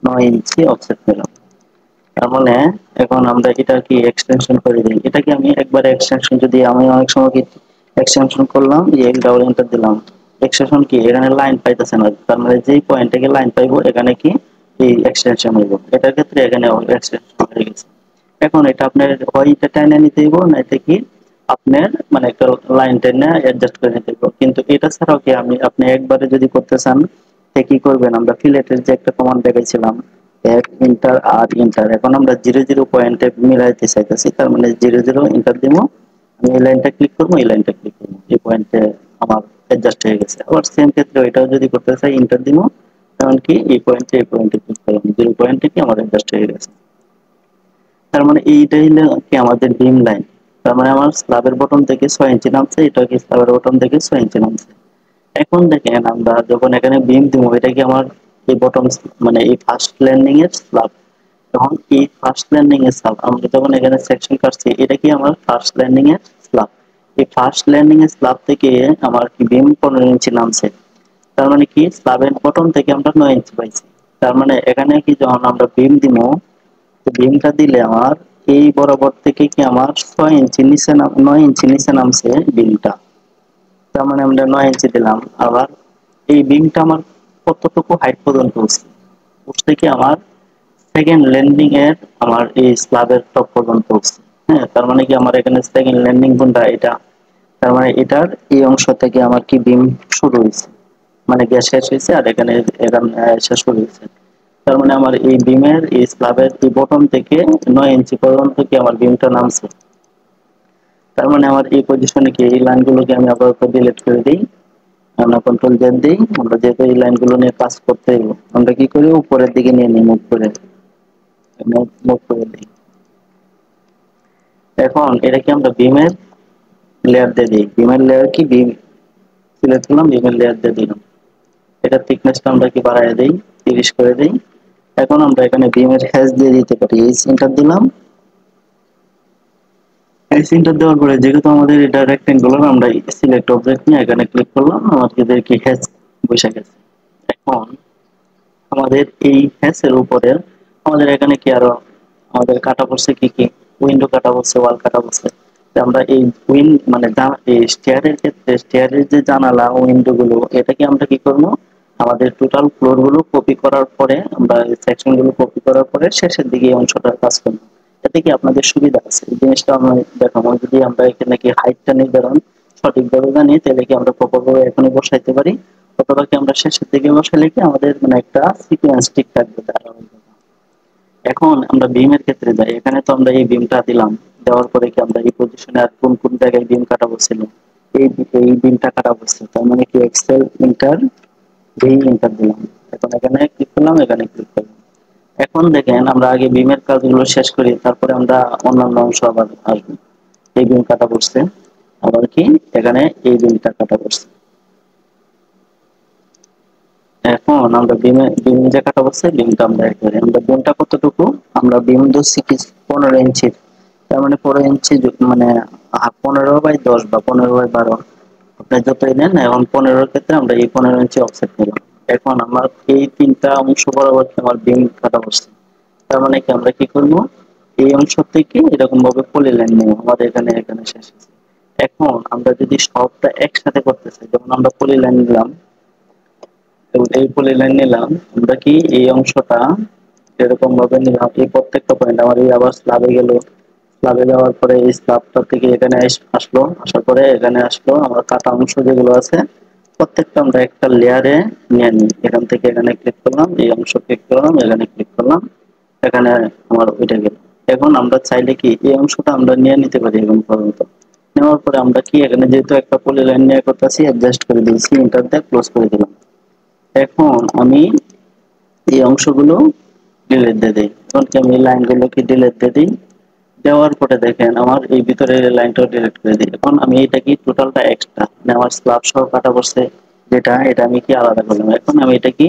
9 ইঞ্চি অফসেট নিলাম। তার মানে এখন আমরা এটা কি এক্সটেনশন করে দিই। এটা কি আমি একবার এক্সটেনশন যদি আমি অনেক সময় কি এক্সটেনশন করলাম এই ডাবল এন্টার দিলাম, এক্সটেনশন কি এখানে লাইন পাইতেছে না। তার মানে যেই পয়েন্ট থেকে লাইন পাইবো এখানে কি এই এক্সটেনশন হইব। এটার ক্ষেত্রে এখানে এক্সটেনশন হয়ে গেছে। এখন এটা আপনার হয় এটা টাইনে নিতে হইব না এটা কি আপনার মানে একটা লাইন টেনে অ্যাডজাস্ট করে নিতে হইব। কিন্তু এটা ছাড়াও কি আপনি একবারে যদি করতে চান তে কি করবেন, আমরা ফিলেটের যে একটা কমান্ড দেখাইছিলাম এক ইন্টার আর ইন্টার, এখন আমরা 0 0 পয়েন্টে মিলাইতে চাইতেছি। তার মানে 0 0 ইন্টার দিব, আমি এই লাইনটা ক্লিক করবো এই লাইনটা ক্লিক করবো, এই পয়েন্টে আমার অ্যাডজাস্ট হয়ে গেছে। আবার সেম ক্ষেত্রে এটাও যদি করতে চাই ইন্টার দিব, এমনকি এই পয়েন্টে ক্লিক করলাম 0 পয়েন্টে কি আমার অ্যাডজাস্ট হয়ে গেছে। তার মানে এইটাই হলো কি আমাদের বিম লাইন। তার মানে আমার স্ল্যাবের বটম থেকে 6 ইঞ্চি নামছে, এটা কি স্ল্যাবের বটম থেকে 6 ইঞ্চি নামছে। এখন দেখেন আমরা যখন এখানে বিম দিব এটা কি আমার এই বটম মানে এই ফার্স্ট ল্যান্ডিং এর স্ল্যাব। তখন এই ফার্স্ট ল্যান্ডিং এর স্ল্যাব আমরা যখন এখানে সেকশন কাটছি এটা কি আমার ফার্স্ট ল্যান্ডিং এর স্ল্যাব। এই ফার্স্ট ল্যান্ডিং এর স্ল্যাব থেকে আমার কি বিম 15 ইঞ্চি নামছে। তার মানে কি স্ল্যাবের বটম থেকে আমরা 9 ইঞ্চি পাইছি। তার মানে এখানে কি যখন আমরা বিম দিব, বিমটা দিলে আমার এই বরাবর থেকে কি আমার 6 ইঞ্চি নিচে 9 ইঞ্চি নিচে নামছে বিমটা। তার মানে আমরা 9 ইঞ্চি দিলাম। আবার এই বিমটা আমার কতটুকু হাইট পর্যন্ত উঠছে, উঠছে কি আমার সেকেন্ড ল্যান্ডিং এর আমার এই স্ল্যাবের টপ পর্যন্ত উঠছে। হ্যাঁ, তার মানে কি আমার এখানে সেকেন্ড ল্যান্ডিং কোনটা এটা। তার মানে এটার এই অংশ থেকে আমার কি বিম শুরু হয়েছে, মানে গ্যাস শেষ হয়েছে আর এখানে শেষ শুরু হয়েছে। তার মানে আমার এই বিমের এই স্ল্যাবের এই বটম থেকে 9 ইঞ্চি পর্যন্ত কি আমার বিমটা নামছে। তার মানে আমার এই পজিশনে কি এই লাইনগুলোকে আমি আপাতত ডিলিট করে দিই। আমরা কন্ট্রোল জেড দিই। আমরা যেহেতু এই লাইনগুলো নিয়ে কাজ করতে হইব আমরা কি করি উপরের দিকে নিয়ে নিই, মুভ করে মুভ করে দিই। এখন এটা কি আমরা বিমের লেয়ার দিয়ে দিই, বিমের লেয়ার কি বিম সিলেক্ট করলাম বিমের লেয়ার দিয়ে দিলাম। এটা থিকনেসটা আমরা কি বাড়ায় দেই 30 করে দেই। এখন আমরা এখানে বিমের হ্যাশ দিয়ে দিতে পারি, এই সেন্টার দিলাম। এই সেন্টার দেওয়ার পরে যেহেতু আমাদের এটা রেক্টেঙ্গুলার আমরা সিলেক্ট অবজেক্ট নিয়ে এখানে ক্লিক করলাম, আমাদের কি হ্যাশ বসে গেছে। এখন আমাদের এই হ্যাশের উপরে আমাদের এখানে কি আরো আমাদের কাটা পড়ছে কি কি উইন্ডো কাটা পড়ছে, ওয়াল কাটা পড়ছে। আমরা এই মানে এই স্টেয়ারের ক্ষেত্রে স্টেয়ারের যে জানালা উইন্ডো গুলো এটা কি আমরা কি করবো আমাদের টোটাল ফ্লোর গুলো কপি করার পরে আমরা সেকশন গুলো কপি করার পরে শেষের দিকে এই অংশটার কাজ করব। এতে কি আপনাদের সুবিধা আছে এই জিনিসটা আমরা দেখাবো। যদি আমরা এখানে কি হাইটটা নির্ধারণ সঠিকভাবে জানি তাহলে কি আমরা প্রপারভাবে এখানে বসাইতে পারি, অথবা কি আমরা শেষের দিকে বসাইলে কি আমাদের মানে একটা সিকোয়েন্স ঠিক থাকবে ধারাবাহিক। এখন আমরা বিমের ক্ষেত্রে যাই। এখানে তো আমরা এই বিমটা দিলাম, দেওয়ার পরে কি আমরা এই পজিশনে আর কোন কোন জায়গায় বিম কাটা বসছিল, এই এই বিমটা কাটা বসছে, তার মানে কি এক্সেল ইন্টার ভি ইন্টার দিলাম। এখন এখানে ক্লিক করলাম, এখানে ক্লিক করলাম। এখন দেখেন আমরা আগে বিমের কাজগুলো শেষ করি, তারপরে আমরা অন্যান্য অংশ আবার আসবো। এই বিম কাটা পড়ছে, আবার কি এখানে এই বিমটা কাটা পড়ছে। এখন আমরা বিম যে কাটা পড়ছে বিমটা আমরা আমরা বিমটা কতটুকু, আমরা বিম ধরছি কি 15 ইঞ্চি, তার মানে 15 ইঞ্চি মানে 15/10 বা 15/12 আপনি যতই নেন। এখন 15-র ক্ষেত্রে আমরা এই 15 ইঞ্চি অফসেট নিলাম। এখন আমার এই তিনটা অংশ বরাবর আমার বিম কাটা পড়ছে, তার মানে কি আমরা কি করব, এই অংশ থেকে এরকম ভাবে পলি লাইন নেব আমাদের এখানে এখানে শেষ আছে। এখন আমরা যদি সবটা একসাথে করতে চাই, যেমন আমরা পলি লাইন নিলাম, এবং এই পলি লাইন নিলাম, আমরা কি এই অংশটা এরকম ভাবে নিলাম, এই প্রত্যেকটা পয়েন্ট আমার এই আবার স্ল্যাবে গেল, স্ল্যাবে যাওয়ার পরে এই স্ল্যাবটা থেকে এখানে আসলো, আসার পরে এখানে আসলো। আমার কাটা অংশ যেগুলো আছে প্রত্যেকটা আমরা একটা লেয়ারে নিয়ে নিই। এখান থেকে এখানে ক্লিক করলাম, এই অংশ ক্লিক করলাম, এখানে ক্লিক করলাম, এখানে আমার ওইটা গেল। এখন আমরা চাইলে কি এই অংশটা আমরা নিয়ে নিতে পারি এবং পর্যন্ত নেওয়ার পরে আমরা কি এখানে যেহেতু একটা পলি লাইন নিয়ে করতেছি অ্যাডজাস্ট করে দিয়েছি, এন্টার দিয়ে ক্লোজ করে দিলাম। এখন আমি এই অংশগুলো ডিলিট দিয়ে দিই। এখন কি আমি এই লাইনগুলোকে ডিলিট দিয়ে দিই, দেওয়ার পরে দেখেন আমার এই ভিতরের লাইনটাও ডিলিট করে দিই। এখন আমি এটা কি টোটালটা এক্সট্রা মানে আমার স্ল্যাব সহ কাটা পড়ছে যেটা, এটা আমি কি আলাদা করলাম। এখন আমি এটা কি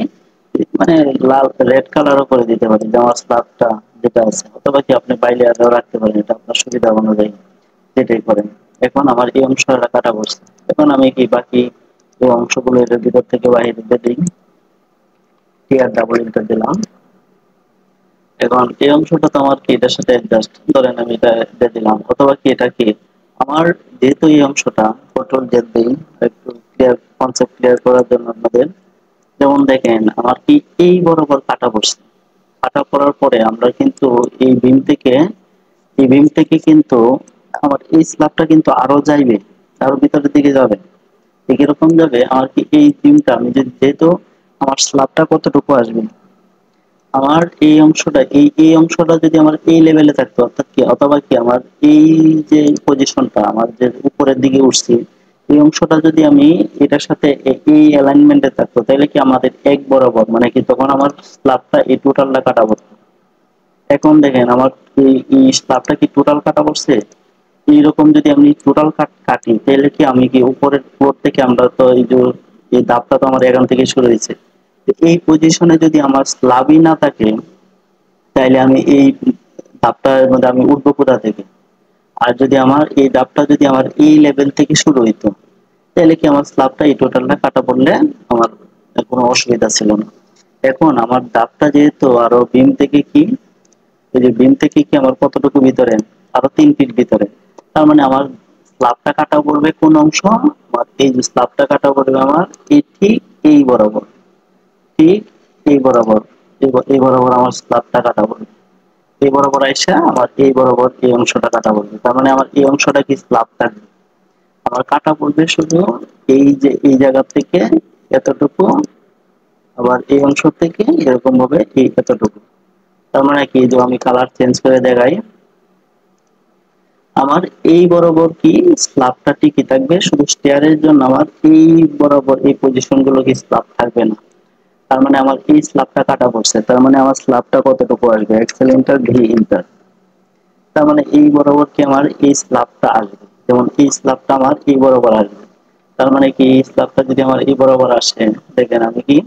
মানে লাল রেড কালারও করে দিতে পারি যে আমার স্ল্যাবটা যেটা আছে, অথবা কি আপনি বাইরে আরও রাখতে পারেন, এটা আপনার সুবিধা অনুযায়ী যেটাই করেন। এখন আমার এই অংশটা কাটা পড়ছে, এখন আমি কি বাকি এই অংশগুলো এটার ভিতর থেকে বাইরে দিয়ে দিই, টিআর ডাবল এন্টার দিলাম। এখন এই অংশটা তো আমার কি এটার সাথে অ্যাডজাস্ট, ধরেন আমি এটা দিয়ে দিলাম, অথবা কি এটা কি আমার যেহেতু এই অংশটা কন্ট্রোল জেড দিই একটু ক্লিয়ার কনসেপ্ট ক্লিয়ার করার জন্য আপনাদের। যেমন দেখেন আমার কি এই বরাবর কাটা পড়ছে, কাটা পড়ার পরে আমরা কিন্তু এই বিম থেকে কিন্তু আমার এই স্ল্যাবটা কিন্তু আরো যাইবে, আরো ভিতরের দিকে যাবে। ঠিক এরকম যাবে আমার কি এই বিমটা আমি যেহেতু আমার স্ল্যাবটা কতটুকু আসবে, আমার এই অংশটা এই অংশটা যদি আমার এই লেভেলে থাকতো, অর্থাৎ কি অথবা কি আমার এই যে পজিশনটা আমার যে উপরের দিকে উঠছি, এই অংশটা যদি আমি এটার সাথে এই অ্যালাইনমেন্টে থাকতো, তাহলে কি আমাদের এক বরাবর মানে কি তখন আমার স্ল্যাবটা এই টোটালটা কাটা পড়তো। এখন দেখেন আমার এই স্ল্যাবটা কি টোটাল কাটা পড়ছে। এইরকম যদি আমি টোটাল কাটি তাহলে কি আমি কি উপরের ফ্লোর থেকে আমরা তো এই যে এই ধাপটা তো আমার এখান থেকে শুরু হয়েছে, এই পজিশনে যদি আমার স্ল্যাবই না থাকে তাইলে আমি এই ধাপটার মধ্যে আমি উঠবো কোথা থেকে। আর যদি আমার এই ধাপটা যদি আমার এই লেভেল থেকে শুরু হইতো তাহলে কি আমার স্ল্যাবটা এই টোটালটা কাটা পড়লে আমার কোনো অসুবিধা ছিল না। এখন আমার ধাপটা যেহেতু আরো বিম থেকে কি এই যে বিম থেকে কি আমার কতটুকু ভিতরে, আরো 3 ফিট ভিতরে, তার মানে আমার স্ল্যাবটা কাটা পড়বে কোন অংশ, আমার এই যে স্ল্যাবটা কাটা পড়বে আমার এই ঠিক এই বরাবর, ঠিক এই বরাবর, এই বরাবর আমার স্ল্যাবটা কাটা পড়বে। এই বরাবর আইসা আমার এই বরাবর এই অংশটা কাটা পড়বে, তার মানে আমার এই অংশটা কি স্ল্যাব থাকবে। আমার কাটা পড়বে শুধু এই যে এই জায়গা থেকে এতটুকু, আবার এই অংশ থেকে এরকম ভাবে এই এতটুকু। তার মানে কি যে আমি কালার চেঞ্জ করে দেখাই, আমার এই বরাবর কি স্ল্যাবটা ঠিকই থাকবে, শুধু স্টেয়ারের জন্য আমার এই বরাবর এই পজিশন গুলো কি স্ল্যাব থাকবে না। তার মানে আমার এই স্ল্যাবটা কাটা পড়ছে, তার মানে আমার স্ল্যাবটা কতটুকু আসবে, এক্সেল ইন্টার ভি ইন্টার। তার মানে এই বরাবর কি আমার এই স্ল্যাবটা আসবে, যেমন এই স্ল্যাবটা আমার এই বরাবর আসবে। তার মানে কি এই স্ল্যাবটা যদি আমার এই বরাবর আসে, দেখেন আমি কি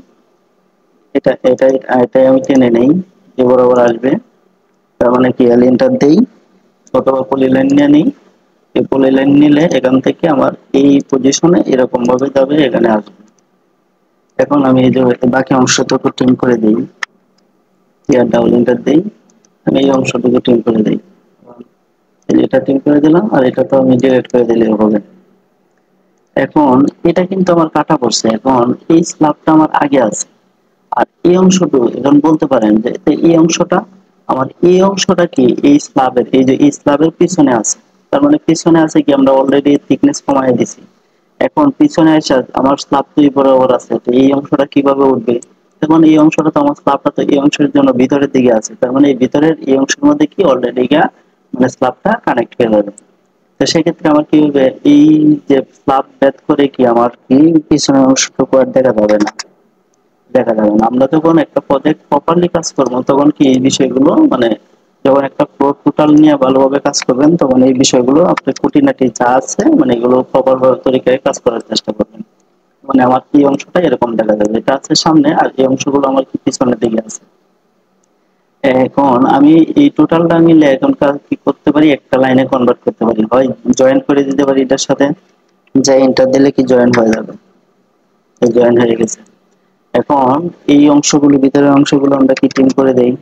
এটাই আমি টেনে নেই, এই বরাবর আসবে। তার মানে কি এল ইন্টার দেই, অথবা পলি লাইন নিয়ে নিই। এই পলি লাইন নিলে এখান থেকে আমার এই পজিশনে এরকম ভাবে যাবে, এখানে আসবে। এখন আমি এই যে বাকি অংশটুকু ট্রিম করে দিই, টিয়ার ডাবল এন্টার দেই, আমি এই অংশটুকু ট্রিম করে দিই। এটা ট্রিম করে দিলাম, আর এটা তো আমি ডিলিট করে দিলেই হবে। এখন এটা কিন্তু আমার কাটা পড়ছে, এখন এই স্ল্যাবটা আমার আগে আছে, আর এই অংশটুকু এখন বলতে পারেন যে এই অংশটা আমার, এই অংশটা কি এই স্ল্যাবের, এই যে এই স্ল্যাবের পিছনে আছে, তার মানে পিছনে আছে কি আমরা অলরেডি থিকনেস কমায় দিছি। এখন পিছনে এসে আমার স্ল্যাব তো এই বরাবর আছে, তো এই অংশটা কিভাবে উঠবে? এখন এই অংশটা তো আমার স্ল্যাবটা তো এই অংশের জন্য ভিতরের দিকে আছে, তার মানে এই ভিতরের এই অংশের মধ্যে কি অলরেডি গিয়া মানে স্ল্যাবটা কানেক্ট হয়ে যাবে। তো সেক্ষেত্রে আমার কি হবে, এই যে স্ল্যাব ভেদ করে কি আমার কি পিছনের অংশটুকু আর দেখা যাবে না, দেখা যাবে না। আমরা যখন একটা প্রজেক্ট প্রপারলি কাজ করবো তখন কি এই বিষয়গুলো মানে যখন একটা ফ্লোর টোটাল নিয়ে ভালোভাবে কাজ করবেন তখন এই বিষয়গুলো আপনার খুঁটিনাটি যা আছে মানে এগুলো প্রপার তরিকায় কাজ করার চেষ্টা করবেন। মানে আমার এই অংশটা এরকম দেখা যাবে, এটা আছে সামনে আর এই অংশগুলো আমার কি পিছনের দিকে আছে। এখন আমি এই টোটালটা মিলে এখন কি করতে পারি, একটা লাইনে কনভার্ট করতে পারি, হয় জয়েন করে দিতে পারি এটার সাথে, যা এন্টার দিলে কি জয়েন হয়ে যাবে, জয়েন হয়ে গেছে। এখন এই অংশগুলো ভিতরের অংশগুলো আমরা কি ট্রিম করে দেই,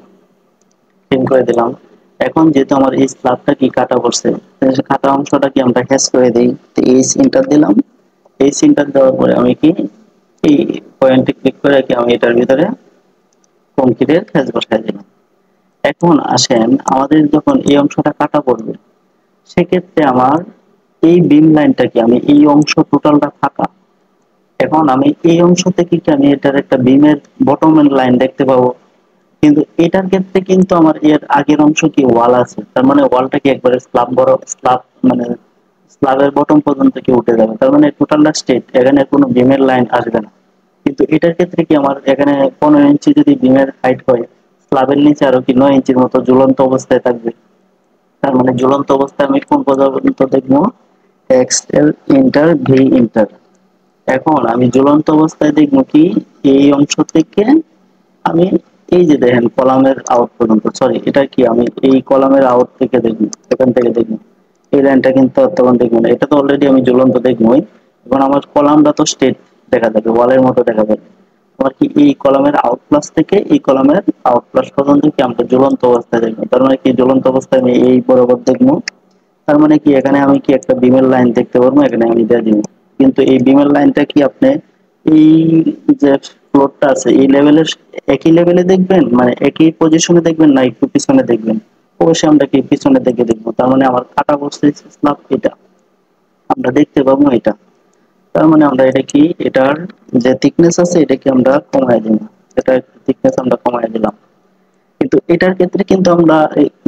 ট্রিম করে দিলাম। এখন যেহেতু আমার এই স্ল্যাবটা কি কাটা পড়ছে, কাটা অংশটা কি আমরা হ্যাশ করে দেই, তো এই সিনটা দিলাম। এই সিনটা দেওয়ার পরে আমি কি এই পয়েন্টে ক্লিক করে কি আমি এটার ভিতরে কংক্রিটের হ্যাশ বসাই দিলাম। এখন আসেন আমাদের যখন এই অংশটা কাটা পড়বে সেক্ষেত্রে আমার এই বিম লাইনটা কি আমি এই অংশ টোটালটা ফাঁকা, এখন আমি এই অংশ থেকে কি আমি এটার একটা বিমের বটমের লাইন দেখতে পাবো, কিন্তু এটার ক্ষেত্রে কিন্তু আমার এর আগের অংশ কি ওয়াল আছে, তার মানে ওয়ালটা কি একবারে স্ল্যাব বড় স্ল্যাব মানে স্ল্যাবের বটম পর্যন্ত কি উঠে যাবে, তার মানে টোটালটা স্ট্রেট, এখানে কোনো বিমের লাইন আসবে না। কিন্তু এটার ক্ষেত্রে কি আমার এখানে 15 ইঞ্চি যদি বিমের হাইট হয়, স্ল্যাবের নিচে আরো কি 9 ইঞ্চির মতো ঝুলন্ত অবস্থায় থাকবে। তার মানে ঝুলন্ত অবস্থায় আমি কোন পর্যন্ত দেখবো, X L inter V inter. এখন আমি ঝুলন্ত অবস্থায় দেখবো কি এই অংশ থেকে আমি এই যে দেখেন কলামের আউট পর্যন্ত, সরি এটা কি আমি এই কলামের আউট থেকে দেখবো, এখান থেকে দেখবো এই লাইনটা কিন্তু তখন দেখবো না, এটা তো অলরেডি আমি ঝুলন্ত দেখবোই। এখন আমার কলামটা তো স্ট্রেট দেখা যাবে, ওয়ালের মতো দেখা যাবে। আমার কি এই কলামের আউট প্লাস থেকে এই কলামের আউট প্লাস পর্যন্ত কি আমরা ঝুলন্ত অবস্থায় দেখবো, তার মানে কি ঝুলন্ত অবস্থায় আমি এই বরাবর দেখবো। তার মানে কি এখানে আমি কি একটা বিমের লাইন দেখতে পারবো, এখানে আমি দিয়ে দিব। কিন্তু এই বিমের লাইনটা কি আপনি এই যে ফ্লোরটা আছে এই লেভেলের একই লেভেলে দেখবেন, মানে একই পজিশনে দেখবেন না একটু পিছনে দেখবেন? অবশ্যই আমরা কি পিছনের দিকে দেখবো, তার মানে আমার কাটা বসছে স্ল্যাব এটা আমরা দেখতে পাবো এটা। তার মানে আমরা এটা কি এটার যে থিকনেস আছে এটা কি আমরা কমায় দিলাম, এটা থিকনেস আমরা কমায় দিলাম। কিন্তু এটার ক্ষেত্রে কিন্তু আমরা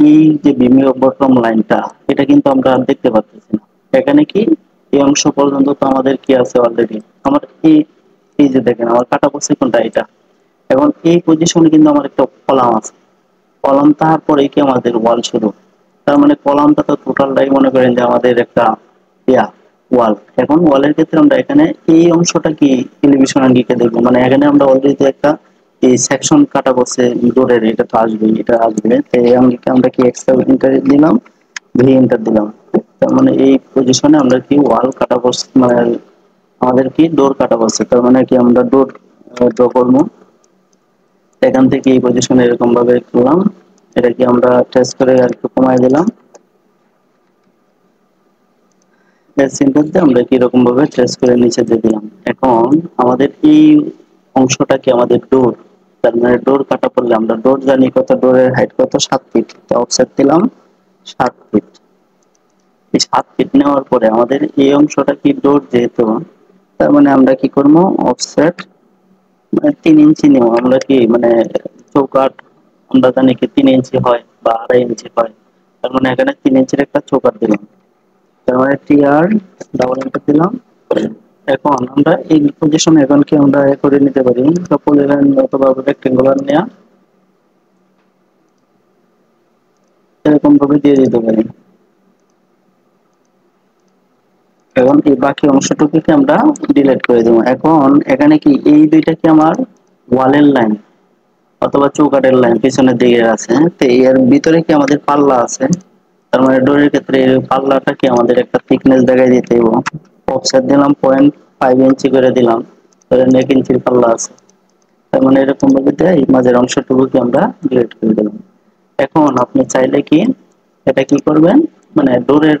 এই যে বিমীয় বটম লাইনটা এটা কিন্তু আমরা আর দেখতে পাচ্ছি না। এখানে কি এই অংশ পর্যন্ত তো আমাদের কি আছে অলরেডি, আমার এই এই যে দেখেন আমার কাটা পড়ছে কোনটা এটা। এখন এই পজিশনে কিন্তু আমার একটা কলাম আছে, কলাম তারপরে কি আমাদের ওয়াল শুরু। তার মানে কলামটা তো টোটালটাই মনে করেন যে আমাদের একটা ইয়া ওয়াল। এখন ওয়ালের ক্ষেত্রে আমরা এখানে এই অংশটা কি এলিভেশন আঙ্গিকে দেখবো, মানে এখানে আমরা অলরেডি একটা এই সেকশন কাটা বসে ডোরের, এটা তো আসবে এটা আসবে, তো এই আঙ্গিকে আমরা কি এক্স ইন্টার দিলাম, ভি ইন্টার দিলাম। তার মানে এই পজিশনে আমরা কি ওয়াল কাটা বসে মানে আমাদের কি ডোর কাটা বসে, তার মানে কি আমরা ডোর ড্র করবো। এখান থেকে এই পজিশনে এরকম ভাবে করলাম, এটা কি আমরা টেস্ট করে আর একটু কমায় দিলাম, সেন্টারতে আমরা কি রকম ভাবে ট্রেস করে নিচে দিয়ে দিলাম। এখন আমাদের এই অংশটা কি আমাদের ডোর, তার মানে ডোর কাটা পড়লে আমরা ডোর জানি কত, ডোরের হাইট কত 7 ফিট, তো অফসেট দিলাম 7 ফিট। এই 7 ফিট নেওয়ার পরে আমাদের এই অংশটা কি ডোর যেহেতু, তার মানে আমরা কি করবো অফসেট মানে 3 ইঞ্চি নেব, আমরা কি মানে চৌকাঠ আমরা জানি কি 3 ইঞ্চি হয় বা 2.5 ইঞ্চি হয়, তার মানে এখানে 3 ইঞ্চির একটা চৌকাঠ দিলাম, তার মানে টি আর ডাবল এন্টার দিলাম। এখন আমরা এই পজিশনে এখন কি আমরা এ করে নিতে পারি, পলিলাইন অথবা রেক্টেঙ্গুলার নেওয়া এরকম ভাবে দিয়ে দিতে পারি। এখন এই বাকি অংশটুকুকে আমরা ডিলিট করে দেবো। এখন এখানে কি এই দুইটা কি আমার ওয়ালের লাইন অথবা চৌকাঠের লাইন পিছনের দিকে আছে, তো এর ভিতরে কি আমাদের পাল্লা আছে, তার মানে ডোরের ক্ষেত্রে এই পাল্লাটা কি আমাদের একটা থিকনেস দেখাই দিতে হবে। অফসেট দিলাম 0.5 ইঞ্চি করে দিলাম, ধরেন 1 ইঞ্চির পাল্লা আছে, তার মানে এরকম ভাবে দেয় এই মাঝের অংশটুকুকে আমরা ডিলিট করে দিলাম। এখন আপনি চাইলে কি এটা কি করবেন, মানে ডোরের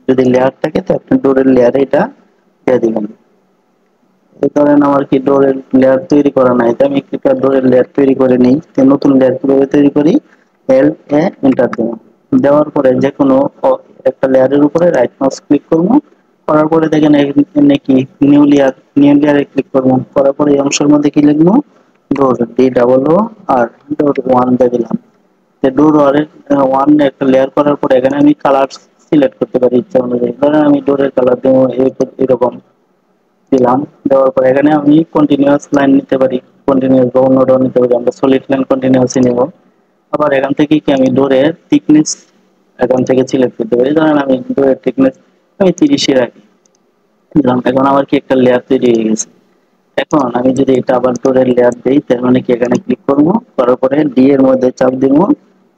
যদি লেয়ার থাকে তো আপনি ডোরের লেয়ারে এটা দিয়ে দিলাম। এই ধরেন আমার কি ডোরের লেয়ার তৈরি করা নাই, তো আমি একটা ডোরের লেয়ার তৈরি করে নিই। তো নতুন লেয়ার কিভাবে তৈরি করি, এল এ এন্টার দেব। দেওয়ার পরে যে কোনো একটা লেয়ারের উপরে রাইট মাউস ক্লিক করব, করার পরে দেখেন এখানে কি নিউ লেয়ার, নিউ লেয়ারে ক্লিক করব, করার পরে এই অংশের মধ্যে কি লিখবো, ডোর ডি ডাবল ও আর ডোর ওয়ান দিয়ে দিলাম। ডোর ওয়ান একটা লেয়ার করার পরে এখানে আমি কালার সিলেক্ট করতে পারি ইচ্ছা অনুযায়ী। ধরেন আমি ডোরের কালার দেবো এরকম দিলাম। দেওয়ার পরে এখানে আমি কন্টিনিউয়াস লাইন নিতে পারি, কন্টিনিউয়াস বা অন্য ডোর নিতে পারি, আমরা সলিড লাইন কন্টিনিউয়াসই নেব। আবার এখান থেকে কি আমি ডোরের থিকনেস এখান থেকে সিলেক্ট করতে পারি। ধরেন আমি ডোরের থিকনেস আমি 30 রাখি দিলাম। এখন আমার কি একটা লেয়ার তৈরি হয়ে গেছে। এখন আমি যদি এটা আবার ডোরের লেয়ার দেই, তার মানে কি এখানে ক্লিক করবো, করার পরে ডি এর মধ্যে চাপ দিব।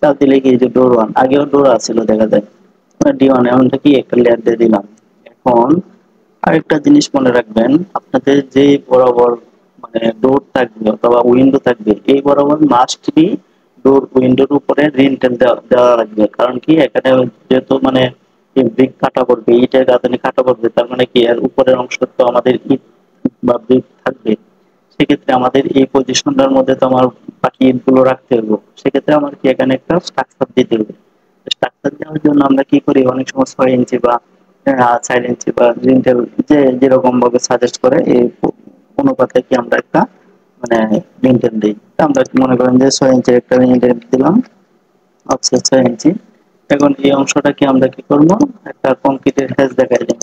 চাপ দিলে কি যে ডোর ওয়ান, আগেও ডোর আছিল দেখা যায়, ডি ওয়ান এমন কি একটা লেয়ার দিয়ে দিলাম। এখন আরেকটা জিনিস মনে রাখবেন, আপনাদের যে বরাবর মানে ডোর থাকবে অথবা উইন্ডো থাকবে, এই বরাবর মাস্ট বি ডোর উইন্ডোর উপরে রিন্টেল দেওয়া লাগবে। কারণ কি এখানে যেহেতু মানে ব্রিক কাটা পড়বে, ইটের গাঁথনি কাটা পড়বে, তার মানে কি এর উপরের অংশ তো আমাদের ইট বা ব্রিক থাকবে। সেক্ষেত্রে আমাদের এই পজিশনটার মধ্যে তো আমার বাকি ইটগুলো রাখতে হবে। সেক্ষেত্রে আমার কি এখানে একটা স্ট্রাকচার দিতে হবে। স্ট্রাকচার দেওয়ার জন্য আমরা কি করি, অনেক সময় 6 ইঞ্চি বা 4 ইঞ্চি বা লিন্টেল যে যেরকম ভাবে সাজেস্ট করে এই অনুপাতে কি আমরা একটা মানে লিন্টেল দিই। তো আমরা মনে করেন যে 6 ইঞ্চির একটা লিন্টেল দিলাম, অফসেট 6 ইঞ্চি। এখন এই অংশটাকে আমরা কি করব, একটা কংক্রিটের হ্যাচ দেখাই দেব।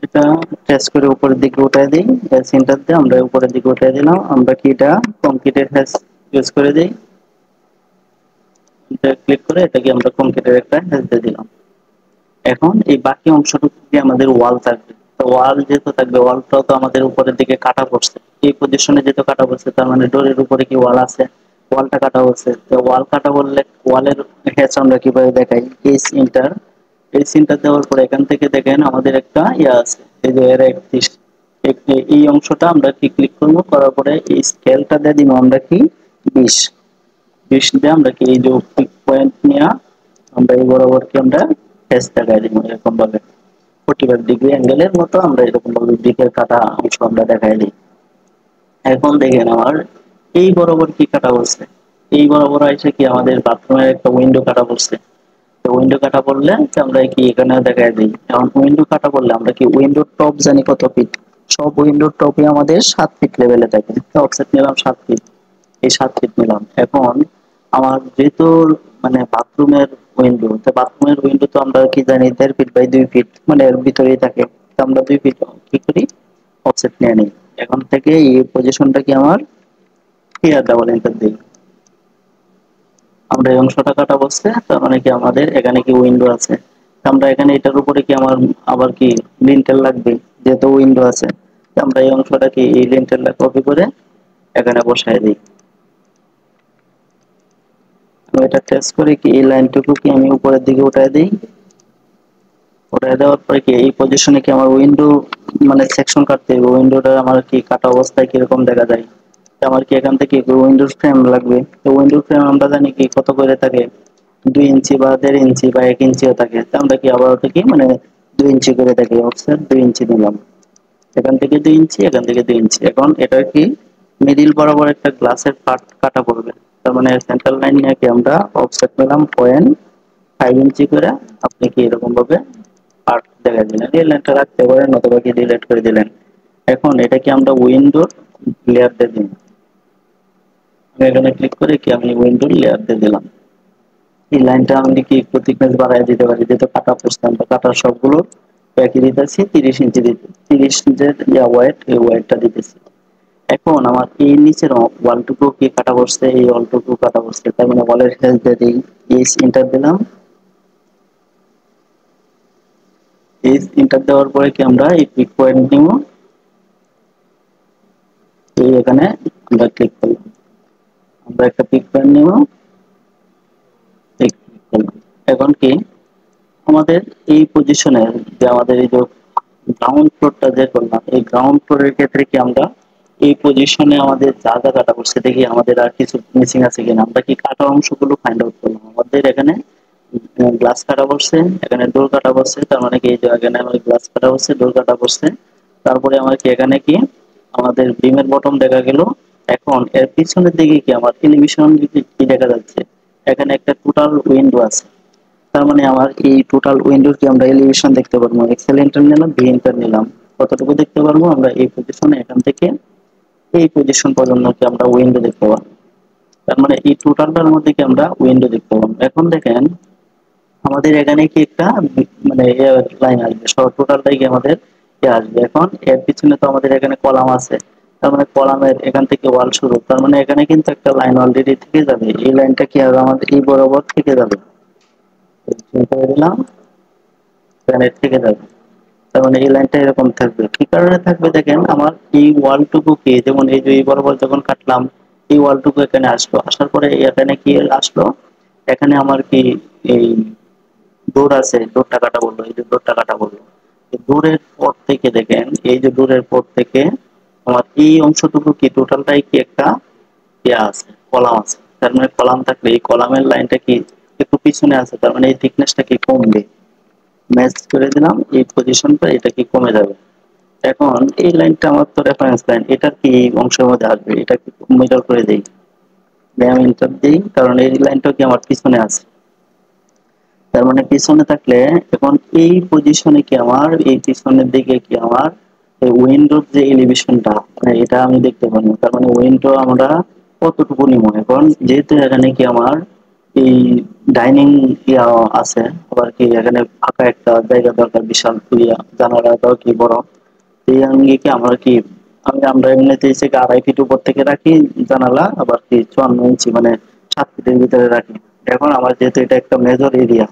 এটা ট্রেস করে উপরের দিকে উঠাই দিই, সেন্টার দিয়ে আমরা উপরের দিকে উঠাই দিলাম। আমরা কি এটা কংক্রিটের হ্যাচ ইউজ করে দিই, এটা ক্লিক করে এটাকে আমরা কংক্রিটের একটা হ্যাচ দিয়ে দিলাম। এখন এই বাকি অংশটুকু দিয়ে আমাদের ওয়াল থাকবে। তো ওয়াল যেহেতু থাকবে, ওয়ালটাও তো আমাদের উপরের দিকে কাটা পড়ছে, এই পজিশনে যেহেতু কাটা পড়ছে, তার মানে ডোরের উপরে কি ওয়াল আছে, ওয়ালটা কাটা পড়ছে। তো ওয়াল কাটা বললে ওয়ালের হ্যাচ আমরা কিভাবে দেখাই, এই সিনটার, এই সিনটা দেওয়ার পরে এখান থেকে দেখেন আমাদের একটা ইয়ে আছে, এই যে এর 31, এই অংশটা আমরা কি ক্লিক করবো, করার পরে এই স্কেলটা দিয়ে দিব আমরা কি 20, 20 দিয়ে আমরা কি এই যে পয়েন্ট নিয়ে আমরা এই বরাবর কি আমরা ফেস দেখাই দিব এরকম ভাবে 45 ডিগ্রি অ্যাঙ্গেলের মতো আমরা এরকম ভাবে দিকের কাটা অংশ আমরা দেখাই দিই। এখন দেখেন আমার এই বরাবর কি কাটা বলছে, এই বরাবর আছে কি আমাদের বাথরুমের একটা উইন্ডো কাটা পড়ছে। তো উইন্ডো কাটা পড়লে আমরা কি এখানে দেখাই দিই। এখন উইন্ডো কাটা পড়লে আমরা কি উইন্ডোর টপ জানি কত ফিট, সব উইন্ডোর টপই আমাদের 7 ফিট লেভেলে থাকে। অফসেট নিলাম 7 ফিট, এই 7 ফিট নিলাম। এখন আমার যেহেতু মানে বাথরুমের উইন্ডো, তো বাথরুমের উইন্ডো তো আমরা কি জানি 1.5 ফিট বাই 2 ফিট, মানে এর ভিতরেই থাকে। তো আমরা 2 ফিট কি করি, অফসেট নিয়ে নিই। এখন থেকে এই পজিশনটা কি আমার ক্লিয়ার ডাবল এন্টার দিই। আমরা এই অংশটা কাটা বসছে, তার মানে কি আমাদের এখানে কি উইন্ডো আছে। আমরা এখানে এটার উপরে কি আমার আবার কি লিন্টেল লাগবে, যেহেতু উইন্ডো আছে। আমরা এই অংশটা কি এই লিন্টেলটা কপি করে এখানে বসাই দিই। এটা টেস্ট করে কি এই লাইনটুকু কি আমি উপরের দিকে উঠাই দিই। উঠাই দেওয়ার পরে কি এই পজিশনে কি আমার উইন্ডো মানে সেকশন কাটতে হবে, উইন্ডোটা আমার কি কাটা অবস্থায় কিরকম দেখা যায়। আমার কি এখান থেকে উইন্ডোর ফ্রেম লাগবে। তো উইন্ডোর ফ্রেম আমরা জানি কি কত করে থাকে, 2 ইঞ্চি বা 1.5 ইঞ্চি বা 1 ইঞ্চিও থাকে। তো আমরা কি আবার থেকে মানে 2 ইঞ্চি করে থাকি, অফসেট 2 ইঞ্চি নিলাম। এখান থেকে 2 ইঞ্চি, এখান থেকে 2 ইঞ্চি। এখন এটা কি মিডিল বরাবর একটা গ্লাসের পার্ট কাটা পড়বে। তার মানে সেন্ট্রাল লাইন নিয়ে কি আমরা অফসেট নিলাম 0.5 ইঞ্চি করে। আপনি কি এরকম ভাবে পার্ট দেখা দিলেন, এই লাইনটা রাখতে পারেন অথবা কি ডিলিট করে দিলেন। এখন এটা কি আমরা উইন্ডোর লেয়ার দিয়ে দিই, এখানে ক্লিক করে কি আমি উইন্ডোর লেয়ার দিয়ে দিলাম। এই লাইনটা আমি কি একটু থিকনেস বাড়ায় দিতে পারি, যেহেতু কাটা পড়ছে, আমরা কাটার সবগুলো একই দিতেছি, 30 ইঞ্চি দিতে, 30 ইয়া ওয়াইড, এই ওয়াইডটা দিতেছি। এখন আমার এই নিচের ওয়ালটুকু কি কাটা পড়ছে, এই ওয়ালটুকু কাটা পড়ছে, তার মানে ওয়ালের হেল্প দিয়ে দিই, এই এন্টার দিলাম। এই এন্টার দেওয়ার পরে কি আমরা এই পিক পয়েন্ট নিব, এই এখানে আমরা ক্লিক করলাম, আমরা একটা পিক পয়েন্ট নিব, ক্লিক করলাম। এখন কি আমাদের এই পজিশনে যে আমাদের এই যে গ্রাউন্ড ফ্লোরটা যে করলাম, এই গ্রাউন্ড ফ্লোরের ক্ষেত্রে কি আমরা এই পজিশনে আমাদের যা যা কাটা পড়ছে দেখি আমাদের আর কিছু মিসিং আছে কিনা। আমরা কি কাটা অংশগুলো ফাইন্ড আউট করলাম। আমাদের এখানে গ্লাস কাটা পড়ছে, এখানে ডোর কাটা পড়ছে, তার মানে কি এই যে এখানে আমার গ্লাস কাটা পড়ছে, ডোর কাটা পড়ছে। তারপরে আমার কি এখানে কি আমাদের বিমের বটম দেখা গেল। এখন এর পিছনের দিকে কি আমার এলিভেশন কি দেখা যাচ্ছে, এখানে একটা টোটাল উইন্ডো আছে। তার মানে আমার এই টোটাল উইন্ডোর কি আমরা এলিভেশন দেখতে পারবো, এক্সেল এন্টার নিলাম, ভি এন্টার নিলাম, কতটুকু দেখতে পারবো আমরা এই পজিশনে, এখান থেকে এই পজিশন পর্যন্ত কি আমরা উইন্ডো দেখতে পারবো। তার মানে এই টোটালটার মধ্যে কি আমরা উইন্ডো দেখতে পারবো। এখন দেখেন আমাদের এখানে কি একটা মানে লাইন আসবে, সব টোটালটাই কি আমাদের আসবে। এখন এর পিছনে তো আমাদের এখানে কলাম আছে, তার মানে কলামের এখান থেকে ওয়াল শুরু, তার মানে এখানে কিন্তু একটা লাইন অলরেডি থেকে যাবে। এই লাইনটা কি হবে আমাদের এই বরাবর থেকে যাবে, করে দিলাম, এখানে থেকে যাবে। তার মানে এই লাইনটা এরকম থাকবে। কি কারণে থাকবে দেখেন, আমার এই ওয়ালটুকু কি, যেমন এই যে এই বরাবর যখন কাটলাম, এই ওয়ালটুকু এখানে আসলো, আসার পরে এখানে কি আসলো, এখানে আমার কি এই ডোর আছে, ডোরটা কাটা বললো, এই যে ডোরটা কাটা বললো। দূরের পর থেকে দেখেন, এই যে দূরের পর থেকে আমার এই অংশটুকু কি টোটালটাই কি একটা ইয়া আছে, কলাম আছে। তার মানে কলাম থাকলে এই কলামের লাইনটা কি একটু পিছনে আছে, তার মানে এই থিকনেসটা কি কমবে। ম্যাচ করে দিলাম এই পজিশনটা, এটা কি কমে যাবে। এখন এই লাইনটা আমার তো রেফারেন্স লাইন, এটার কি এই অংশের মধ্যে আসবে, এটা কি মিডল করে দেই, আমি ইন্টার দিই, কারণ এই লাইনটা কি আমার পিছনে আছে। তার মানে পিছনে থাকলে এখন এই পজিশনে কি আমার এই পিছনের দিকে কি আমার এই উইন্ডোর যে এলিভেশনটা, মানে এটা আমি দেখতে পাবো। তার মানে উইন্ডো আমরা কতটুকু নিব, এখন যেহেতু এখানে কি আমার এই ডাইনিং ইয়া আছে, আবার কি এখানে ফাঁকা একটা জায়গা দরকার, বিশাল ইয়া জানালাটাও কি বড়, এই আঙ্গিকে আমরা কি আমরা এমনিতে হচ্ছে 2.5 ফিট উপর থেকে রাখি জানালা, আবার কি 54 ইঞ্চি মানে 7 ফিটের ভিতরে রাখি। এখন আমার যেহেতু এটা একটা মেজর এরিয়া,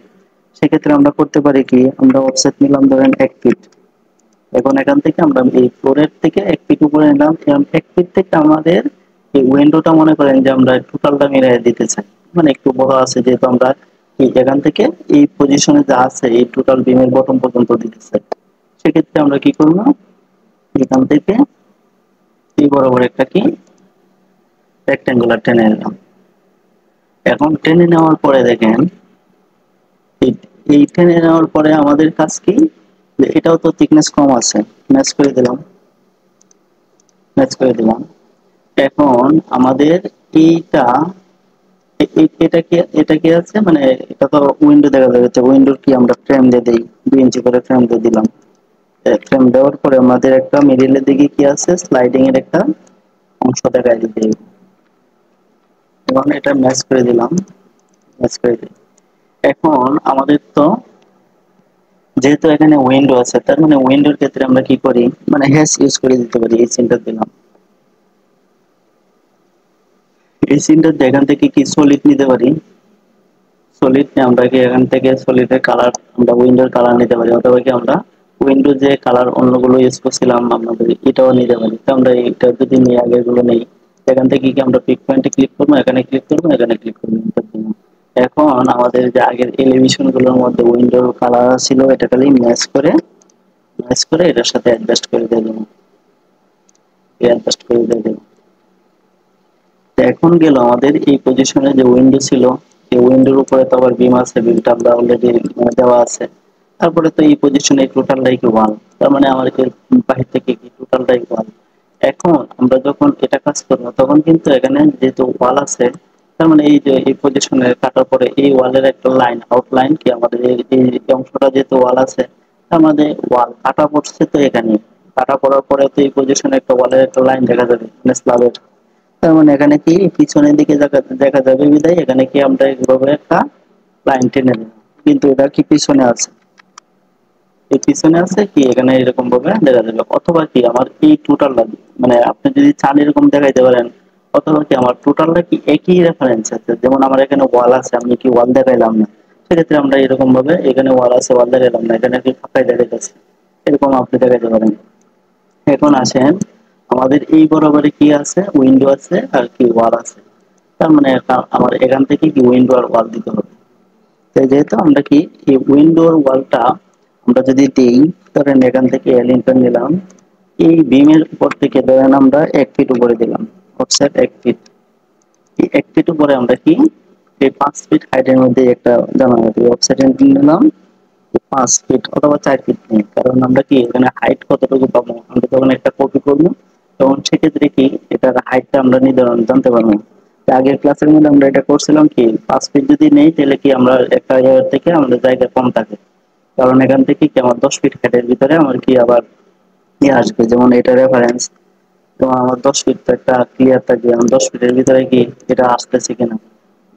সেক্ষেত্রে আমরা করতে পারি কি, আমরা অফসেট নিলাম ধরেন 1 ফিট। এখন এখান থেকে আমরা এই ফ্লোরের থেকে 1 ফিট উপরে নিলাম, 1 ফিট থেকে আমাদের এই উইন্ডোটা মনে করেন যে আমরা টোটালটা মিলাই দিতে চাই, মানে একটু বড় আছে যেহেতু আমরা এই এখান থেকে এই পজিশনে যা আছে এই টোটাল বিমের বটম পর্যন্ত দিতে চাই। সেক্ষেত্রে আমরা কি করবো, এখান থেকে এই বরাবর একটা কি রেক্টেঙ্গুলার টেনে নিলাম। এখন টেনে নেওয়ার পরে দেখেন এই এই টেনে নেওয়ার পরে আমাদের কাজ কি, যে এটাও তো থিকনেস কম আছে, ম্যাচ করে দিলাম, ম্যাচ করে দিলাম। এখন আমাদের এইটা এটা কি আছে, মানে এটা তো উইন্ডো দেখা যাবে, উইন্ডোর কি আমরা ফ্রেম দিয়ে দিই, 2 ইঞ্চি করে ফ্রেম দিয়ে দিলাম। ফ্রেম দেওয়ার পরে আমাদের একটা মিডিলের দিকে কি আছে, স্লাইডিং এর একটা অংশ দেখা দিতে, এবং এটা ম্যাচ করে দিলাম, ম্যাচ করে দিই। এখন আমাদের তো যেহেতু এখানে উইন্ডো আছে, তার মানে উইন্ডোর ক্ষেত্রে আমরা কি করি, মানে হ্যাশ ইউজ করে দিতে পারি। এই সেন্টার দিলাম, এই সেন্টার এখান থেকে কি সলিড নিতে পারি, সলিড আমরা কি এখান থেকে সলিডের কালার আমরা উইন্ডোর কালার নিতে পারি, অথবা কি আমরা উইন্ডো যে কালার অন্যগুলো ইউজ করছিলাম আপনাদের এটাও নিতে পারি। তো আমরা এটা যদি নিয়ে আগের গুলো নেই, এখান থেকে কি আমরা পিক পয়েন্টে ক্লিক করবো, এখানে ক্লিক করবো, এখানে ক্লিক করবো। এখন আমাদের যে আগের এলিভেশন গুলোর মধ্যে উইন্ডোর কালার ছিল, এটা খালি ম্যাচ করে এটার সাথে অ্যাডজাস্ট করে দিয়ে দেবো, অ্যাডজাস্ট করে দিয়ে দেবো। এখন গেল আমাদের এই পজিশনে যে উইন্ডো ছিল, এই উইন্ডোর উপরে তো আবার বিম আছে, বিমটা আমরা অলরেডি দেওয়া আছে। তারপরে তো এই পজিশনে টোটালটাই কি ওয়াল, তার মানে আমাদের বাহির থেকে কি টোটালটাই ওয়াল। এখন আমরা যখন এটা কাজ করবো, তখন কিন্তু এখানে যেহেতু ওয়াল আছে, তার মানে এই যে এই পজিশনে কাটার পরে এই ওয়ালের একটা লাইন আউটলাইন কি আমাদের এই অংশটা যেহেতু ওয়াল আছে, তার মানে ওয়াল কাটা পড়ছে, তো এখানে কাটা পড়ার পরে তো এই পজিশনে একটা ওয়ালের একটা লাইন দেখা যাবে, স্ল্যাবের। তার মানে এখানে কি পিছনের দিকে দেখা যাবে বিধায় এখানে কি আমরা এইভাবে একটা লাইন টেনে দেব, কিন্তু এটা কি পিছনে আছে, এই পিছনে আছে কি এখানে এরকম ভাবে দেখা যাবে। অথবা কি আমার এই টোটালটা, মানে আপনি যদি চান এরকম দেখাইতে পারেন, অথবা কি আমার টোটালটা কি একই রেফারেন্স আছে, যেমন আমার এখানে ওয়াল আছে, আমি কি ওয়াল দেখাইলাম না, সেক্ষেত্রে আমরা এরকম ভাবে এখানে ওয়াল আছে ওয়াল দেখাইলাম না, এখানে কি ফাঁকাই দেখাইতেছে, এরকম আপনি দেখাইতে পারেন। এখন আসেন আমাদের এই বরাবরে কি আছে, উইন্ডো আছে আর কি ওয়াল আছে। তার মানে আমার এখান থেকে কি উইন্ডো আর ওয়াল দিতে হবে। তাই যেহেতু আমরা কি এই উইন্ডো আর ওয়ালটা আমরা যদি দিই, ধরেন এখান থেকে এলিনটা নিলাম, এই বিমের উপর থেকে ধরেন আমরা 1 ফিট উপরে দিলাম, অফসেট 1 ফিট। এই 1 ফিট উপরে আমরা কি এই 5 ফিট হাইটের মধ্যে একটা জানালা দিয়ে অফসেট নিলাম 5 ফিট অথবা 4 ফিট নিই, কারণ আমরা কি এখানে হাইট কতটুকু পাবো আমরা যখন একটা কপি করবো তখন সেক্ষেত্রে কি এটার হাইটটা আমরা নির্ধারণ জানতে পারবো। আগের ক্লাসের মধ্যে আমরা এটা করছিলাম কি 5 ফিট যদি নেই তাহলে কি আমরা একটা জায়গা থেকে আমাদের জায়গা কম থাকে, কারণ এখান থেকে কি আমার 10 ফিট হাইটের ভিতরে আমার কি আবার ইয়ে আসবে, যেমন এটা রেফারেন্স, তো আমার 10 ফিট তো একটা ক্লিয়ার থাকবে আমার 10 ফিটের ভিতরে কি এটা আসতেছে কিনা।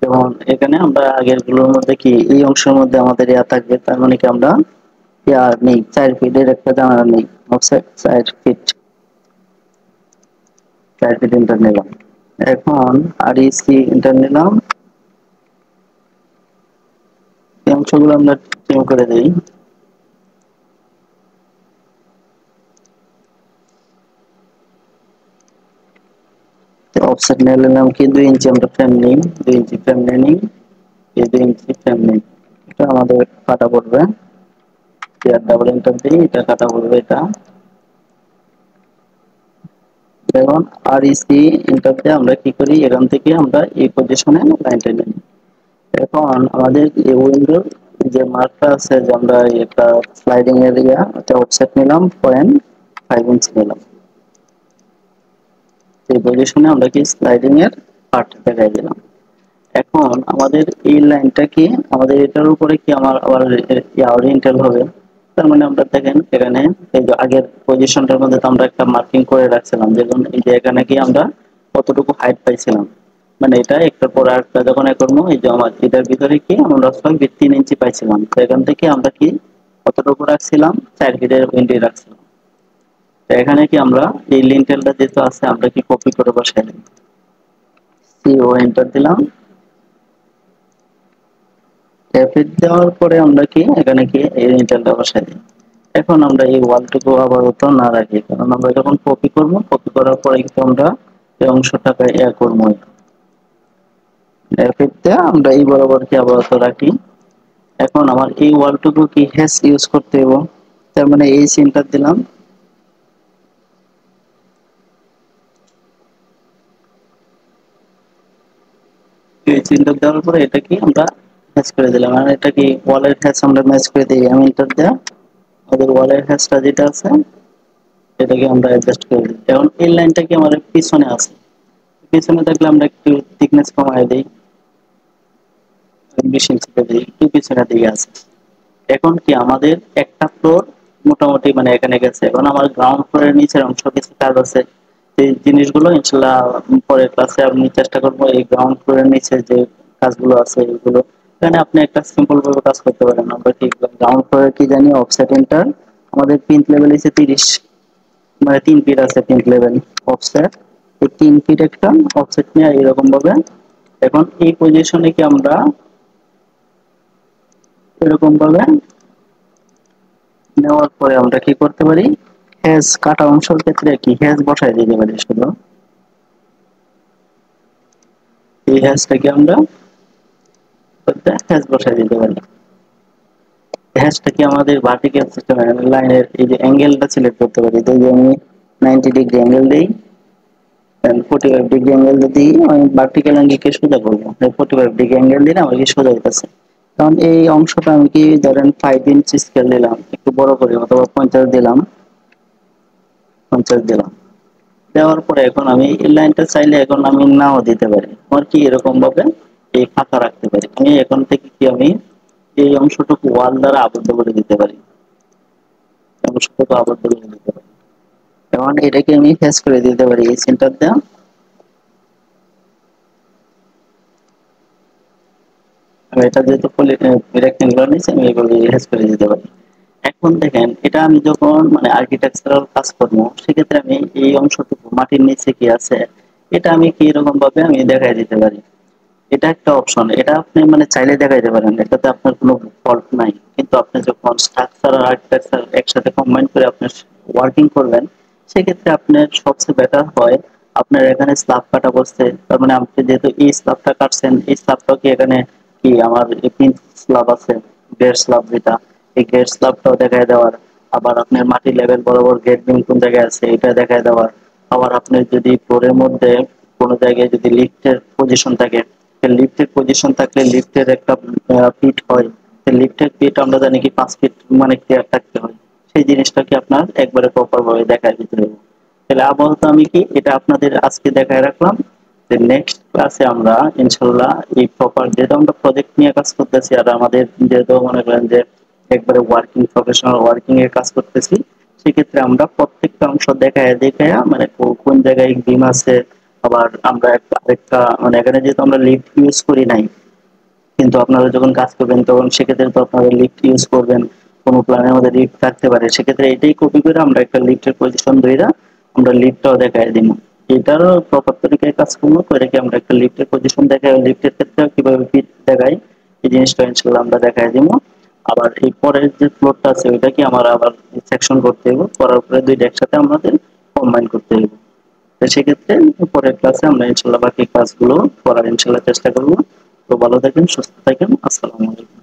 যেমন এখানে আমরা আগের গুলোর মধ্যে কি এই অংশের মধ্যে আমাদের ইয়া থাকবে, তার মানে কি আমরা ইয়া নেই 4 ফিটের একটা জানালা নেই অফসেট 4 ফিট, 4 ফিট ইন্টার নিলাম। এখন আর ইসি ইন্টার নিলাম, এই অংশগুলো আমরা চেঞ্জ করে দিই। অফসেট নিয়ে নিলাম কি 2 ইঞ্চি আমরা ফ্রেম নিই, 2 ইঞ্চি ফ্রেম নিয়ে নিই, এই 2 ইঞ্চি ফ্রেম নিই, এটা আমাদের কাটা পড়বে, আর ডাবল এন্টার দিই এটা কাটা পড়বে এটা। এখন আর ইসি এন্টার দিয়ে আমরা কি করি এখান থেকে আমরা এই পজিশনে লাইনটা নিই। এখন আমাদের এই উইন্ডোর যে মার্কটা আছে যে আমরা একটা স্লাইডিং এরিয়া এটা অফসেট নিলাম 0.5 ইঞ্চি নিলাম, এই পজিশনে আমরা কি স্লাইডিং এর পার্ট দেখাই দিলাম। এখন আমাদের এই লাইনটা কি আমাদের এটার উপরে কি আমার আবার ওরিয়েন্টাল হবে, তার মানে আমরা দেখেন এখানে এই যে আগের পজিশনটার মধ্যে তো আমরা একটা মার্কিং করে রাখছিলাম, যেমন এই যে এখানে কি আমরা কতটুকু হাইট পাইছিলাম, মানে এটা একটা পর একটা যখন করবো এই যে আমার এটার ভিতরে কি আমরা 6 ফিট 3 ইঞ্চি পাইছিলাম, তো এখান থেকে আমরা কি কতটুকু রাখছিলাম 4 ফিটের উইন্ডি রাখছিলাম। তো এখানে কি আমরা এই লিন্টেলটা যেহেতু আছে আমরা কি কপি করে বসাই দিই, সিও এন্টার দিলাম, এফিট দেওয়ার পরে আমরা কি এখানে কি এই লিন্টেলটা বসাই দিই। এখন আমরা এই ওয়ালটুকু আপাতত না রাখি, কারণ আমরা যখন কপি করবো কপি করার পরে কিন্তু আমরা এই অংশটাকে ইয়া করবো, এফিট দিয়ে আমরা এই বরাবর কি আপাতত রাখি। এখন আমার এই ওয়ালটুকু কি হ্যাশ ইউজ করতে হবে, তার মানে এই সিনটা দিলাম, এই চিহ্নটা দেওয়ার পরে এটা কি আমরা ম্যাচ করে দিলাম, আর এটা কি ওয়ালের হ্যাশ আমরা ম্যাচ করে দিই, আমি এন্টার দেয়া আমাদের ওয়ালের হ্যাশটা যেটা আছে এটাকে আমরা অ্যাডজাস্ট করে দিই। এখন এই লাইনটা কি আমাদের পিছনে আছে, পিছনে থাকলে আমরা একটু থিকনেস কমায় দিই, 20 ইঞ্চি করে দিই, একটু পিছনের দিকে আছে। এখন কি আমাদের একটা ফ্লোর মোটামুটি মানে এখানে গেছে, এখন আমার গ্রাউন্ড ফ্লোরের নিচের অংশ কিছু কাজ আছে, এই জিনিসগুলো ইনশাল্লাহ পরের ক্লাসে আমি চেষ্টা করবো এই গ্রাউন্ড ফ্লোরের নিচে যে কাজগুলো আছে এগুলো, এখানে আপনি একটা সিম্পল ভাবে কাজ করতে পারেন। আমরা কি গ্রাউন্ড ফ্লোরে কি জানি অফসেট এন্টার আমাদের পিন্ট লেভেল হচ্ছে 30, মানে 3 ফিট আছে পিন্ট লেভেল অফসেট, তো 3 ফিট একটা অফসেট নিয়ে এরকম ভাবে এখন এই পজিশনে কি আমরা এরকম ভাবে নেওয়ার পরে আমরা কি করতে পারি হ্যাশ কাটা অংশের ক্ষেত্রে কি হ্যাশ বসাই দিতে পারি, শুধু এই হ্যাশটাকে আমরা হ্যাশ বসাই দিতে পারি। হ্যাশটা কি আমাদের ভার্টিক্যাল সিস্টেম লাইনের এই যে অ্যাঙ্গেলটা সিলেক্ট করতে পারি, তো যে আমি 90 ডিগ্রি অ্যাঙ্গেল দিই, 45 ডিগ্রি অ্যাঙ্গেল যদি আমি ভার্টিক্যাল অ্যাঙ্গেলকে সোজা করবো, 45 ডিগ্রি অ্যাঙ্গেল দিলে আমার কি সোজা হইতেছে। কারণ এই অংশটা আমি কি ধরেন 5 ইঞ্চি স্কেল দিলাম একটু বড় করে অথবা 50 দিলাম, 50 দিলাম, দেওয়ার পরে এখন আমি এই লাইনটা চাইলে এখন আমি নাও দিতে পারি, আমার কি এরকম ভাবে এই ফাঁকা রাখতে পারি, আমি এখন থেকে কি আমি এই অংশটুকু ওয়াল দ্বারা আবদ্ধ করে দিতে পারি, অংশটুকু আবদ্ধ করে দিতে পারি। এখন এটাকে আমি ফেস করে দিতে পারি এই সেন্টার দিয়ে, এটা যেহেতু রেক্টেঙ্গুলার নিচে আমি এইভাবে ফেস করে দিতে পারি। এখন দেখেন এটা আমি যখন মানে আর্কিটেকচারাল কাজ করবো সেক্ষেত্রে আমি এই অংশটুকু মাটির নিচে কি আছে এটা আমি কি রকম ভাবে আমি দেখাই দিতে পারি, এটা একটা অপশন, এটা আপনি মানে চাইলে দেখাইতে পারেন, এটাতে আপনার কোনো ফল্ট নাই। কিন্তু আপনি যখন স্ট্রাকচার আর আর্কিটেকচার একসাথে কম্বাইন করে আপনি ওয়ার্কিং করবেন সেক্ষেত্রে আপনার সবচেয়ে বেটার হয় আপনার এখানে স্ল্যাব কাটা বসছে, তার মানে আপনি যেহেতু এই স্ল্যাবটা কাটছেন এই স্ল্যাবটা কি এখানে কি আমার এই তিন স্ল্যাব আছে, গেট স্ল্যাব যেটা এই গেট স্ল্যাবটাও দেখায় দেওয়ার, আবার আপনার মাটি লেভেল বরাবর গেট বিম কোন জায়গায় আছে এটা দেখায় দেওয়ার, আবার আপনি যদি ফ্লোরের মধ্যে কোনো জায়গায় যদি লিফটের পজিশন থাকে একটা লিফটের পজিশন থাকলে লিফটের একটা ফিট হয়, লিফটের ফিট আমরা জানি কি 5 ফিট মানে ক্লিয়ার থাকতে হয়, সেই জিনিসটাকে আপনার একবারে প্রপার ভাবে দেখায় দিতে হবে। তাহলে আপাতত আমি কি এটা আপনাদের আজকে দেখায় রাখলাম, যে নেক্সট ক্লাসে আমরা ইনশাল্লাহ এই প্রপার, যেহেতু আমরা প্রজেক্ট নিয়ে কাজ করতেছি আর আমাদের যেহেতু মনে করেন যে একবারে ওয়ার্কিং প্রফেশনাল ওয়ার্কিং এর কাজ করতেছি, সেক্ষেত্রে আমরা প্রত্যেকটা অংশ দেখায় দেখায় মানে কোন জায়গায় বিম আছে, আবার আমরা আরেকটা মানে এখানে যেহেতু আমরা লিফট ইউজ করি নাই, কিন্তু আপনারা যখন কাজ করবেন তখন সেক্ষেত্রে তো আপনারা লিফট ইউজ করবেন, কোনো প্ল্যানের মধ্যে লিফট থাকতে পারে, সেক্ষেত্রে এটাই কপি করে আমরা একটা লিফটের পজিশন ধইরা আমরা লিফটটাও দেখায় দিব। এটারও প্রপার তরিকায় কাজ করবো, করে কি আমরা একটা লিফটের পজিশন দেখাই, লিফটের ক্ষেত্রে কিভাবে ফিট দেখাই এই জিনিসটা ইনশাআল্লাহ আমরা দেখায় দিব। আবার এই পরের যে ফ্লোরটা আছে ওইটা কি আমার আবার সেকশন করতে হবে, করার পরে দুইটা একসাথে আমাদের কম্বাইন করতে হবে। তো সেক্ষেত্রে পরের ক্লাসে আমরা ইনশাল্লাহ বাকি কাজগুলো করার ইনশাল্লাহ চেষ্টা করবো। তো ভালো থাকেন, সুস্থ থাকেন, আসসালামু আলাইকুম।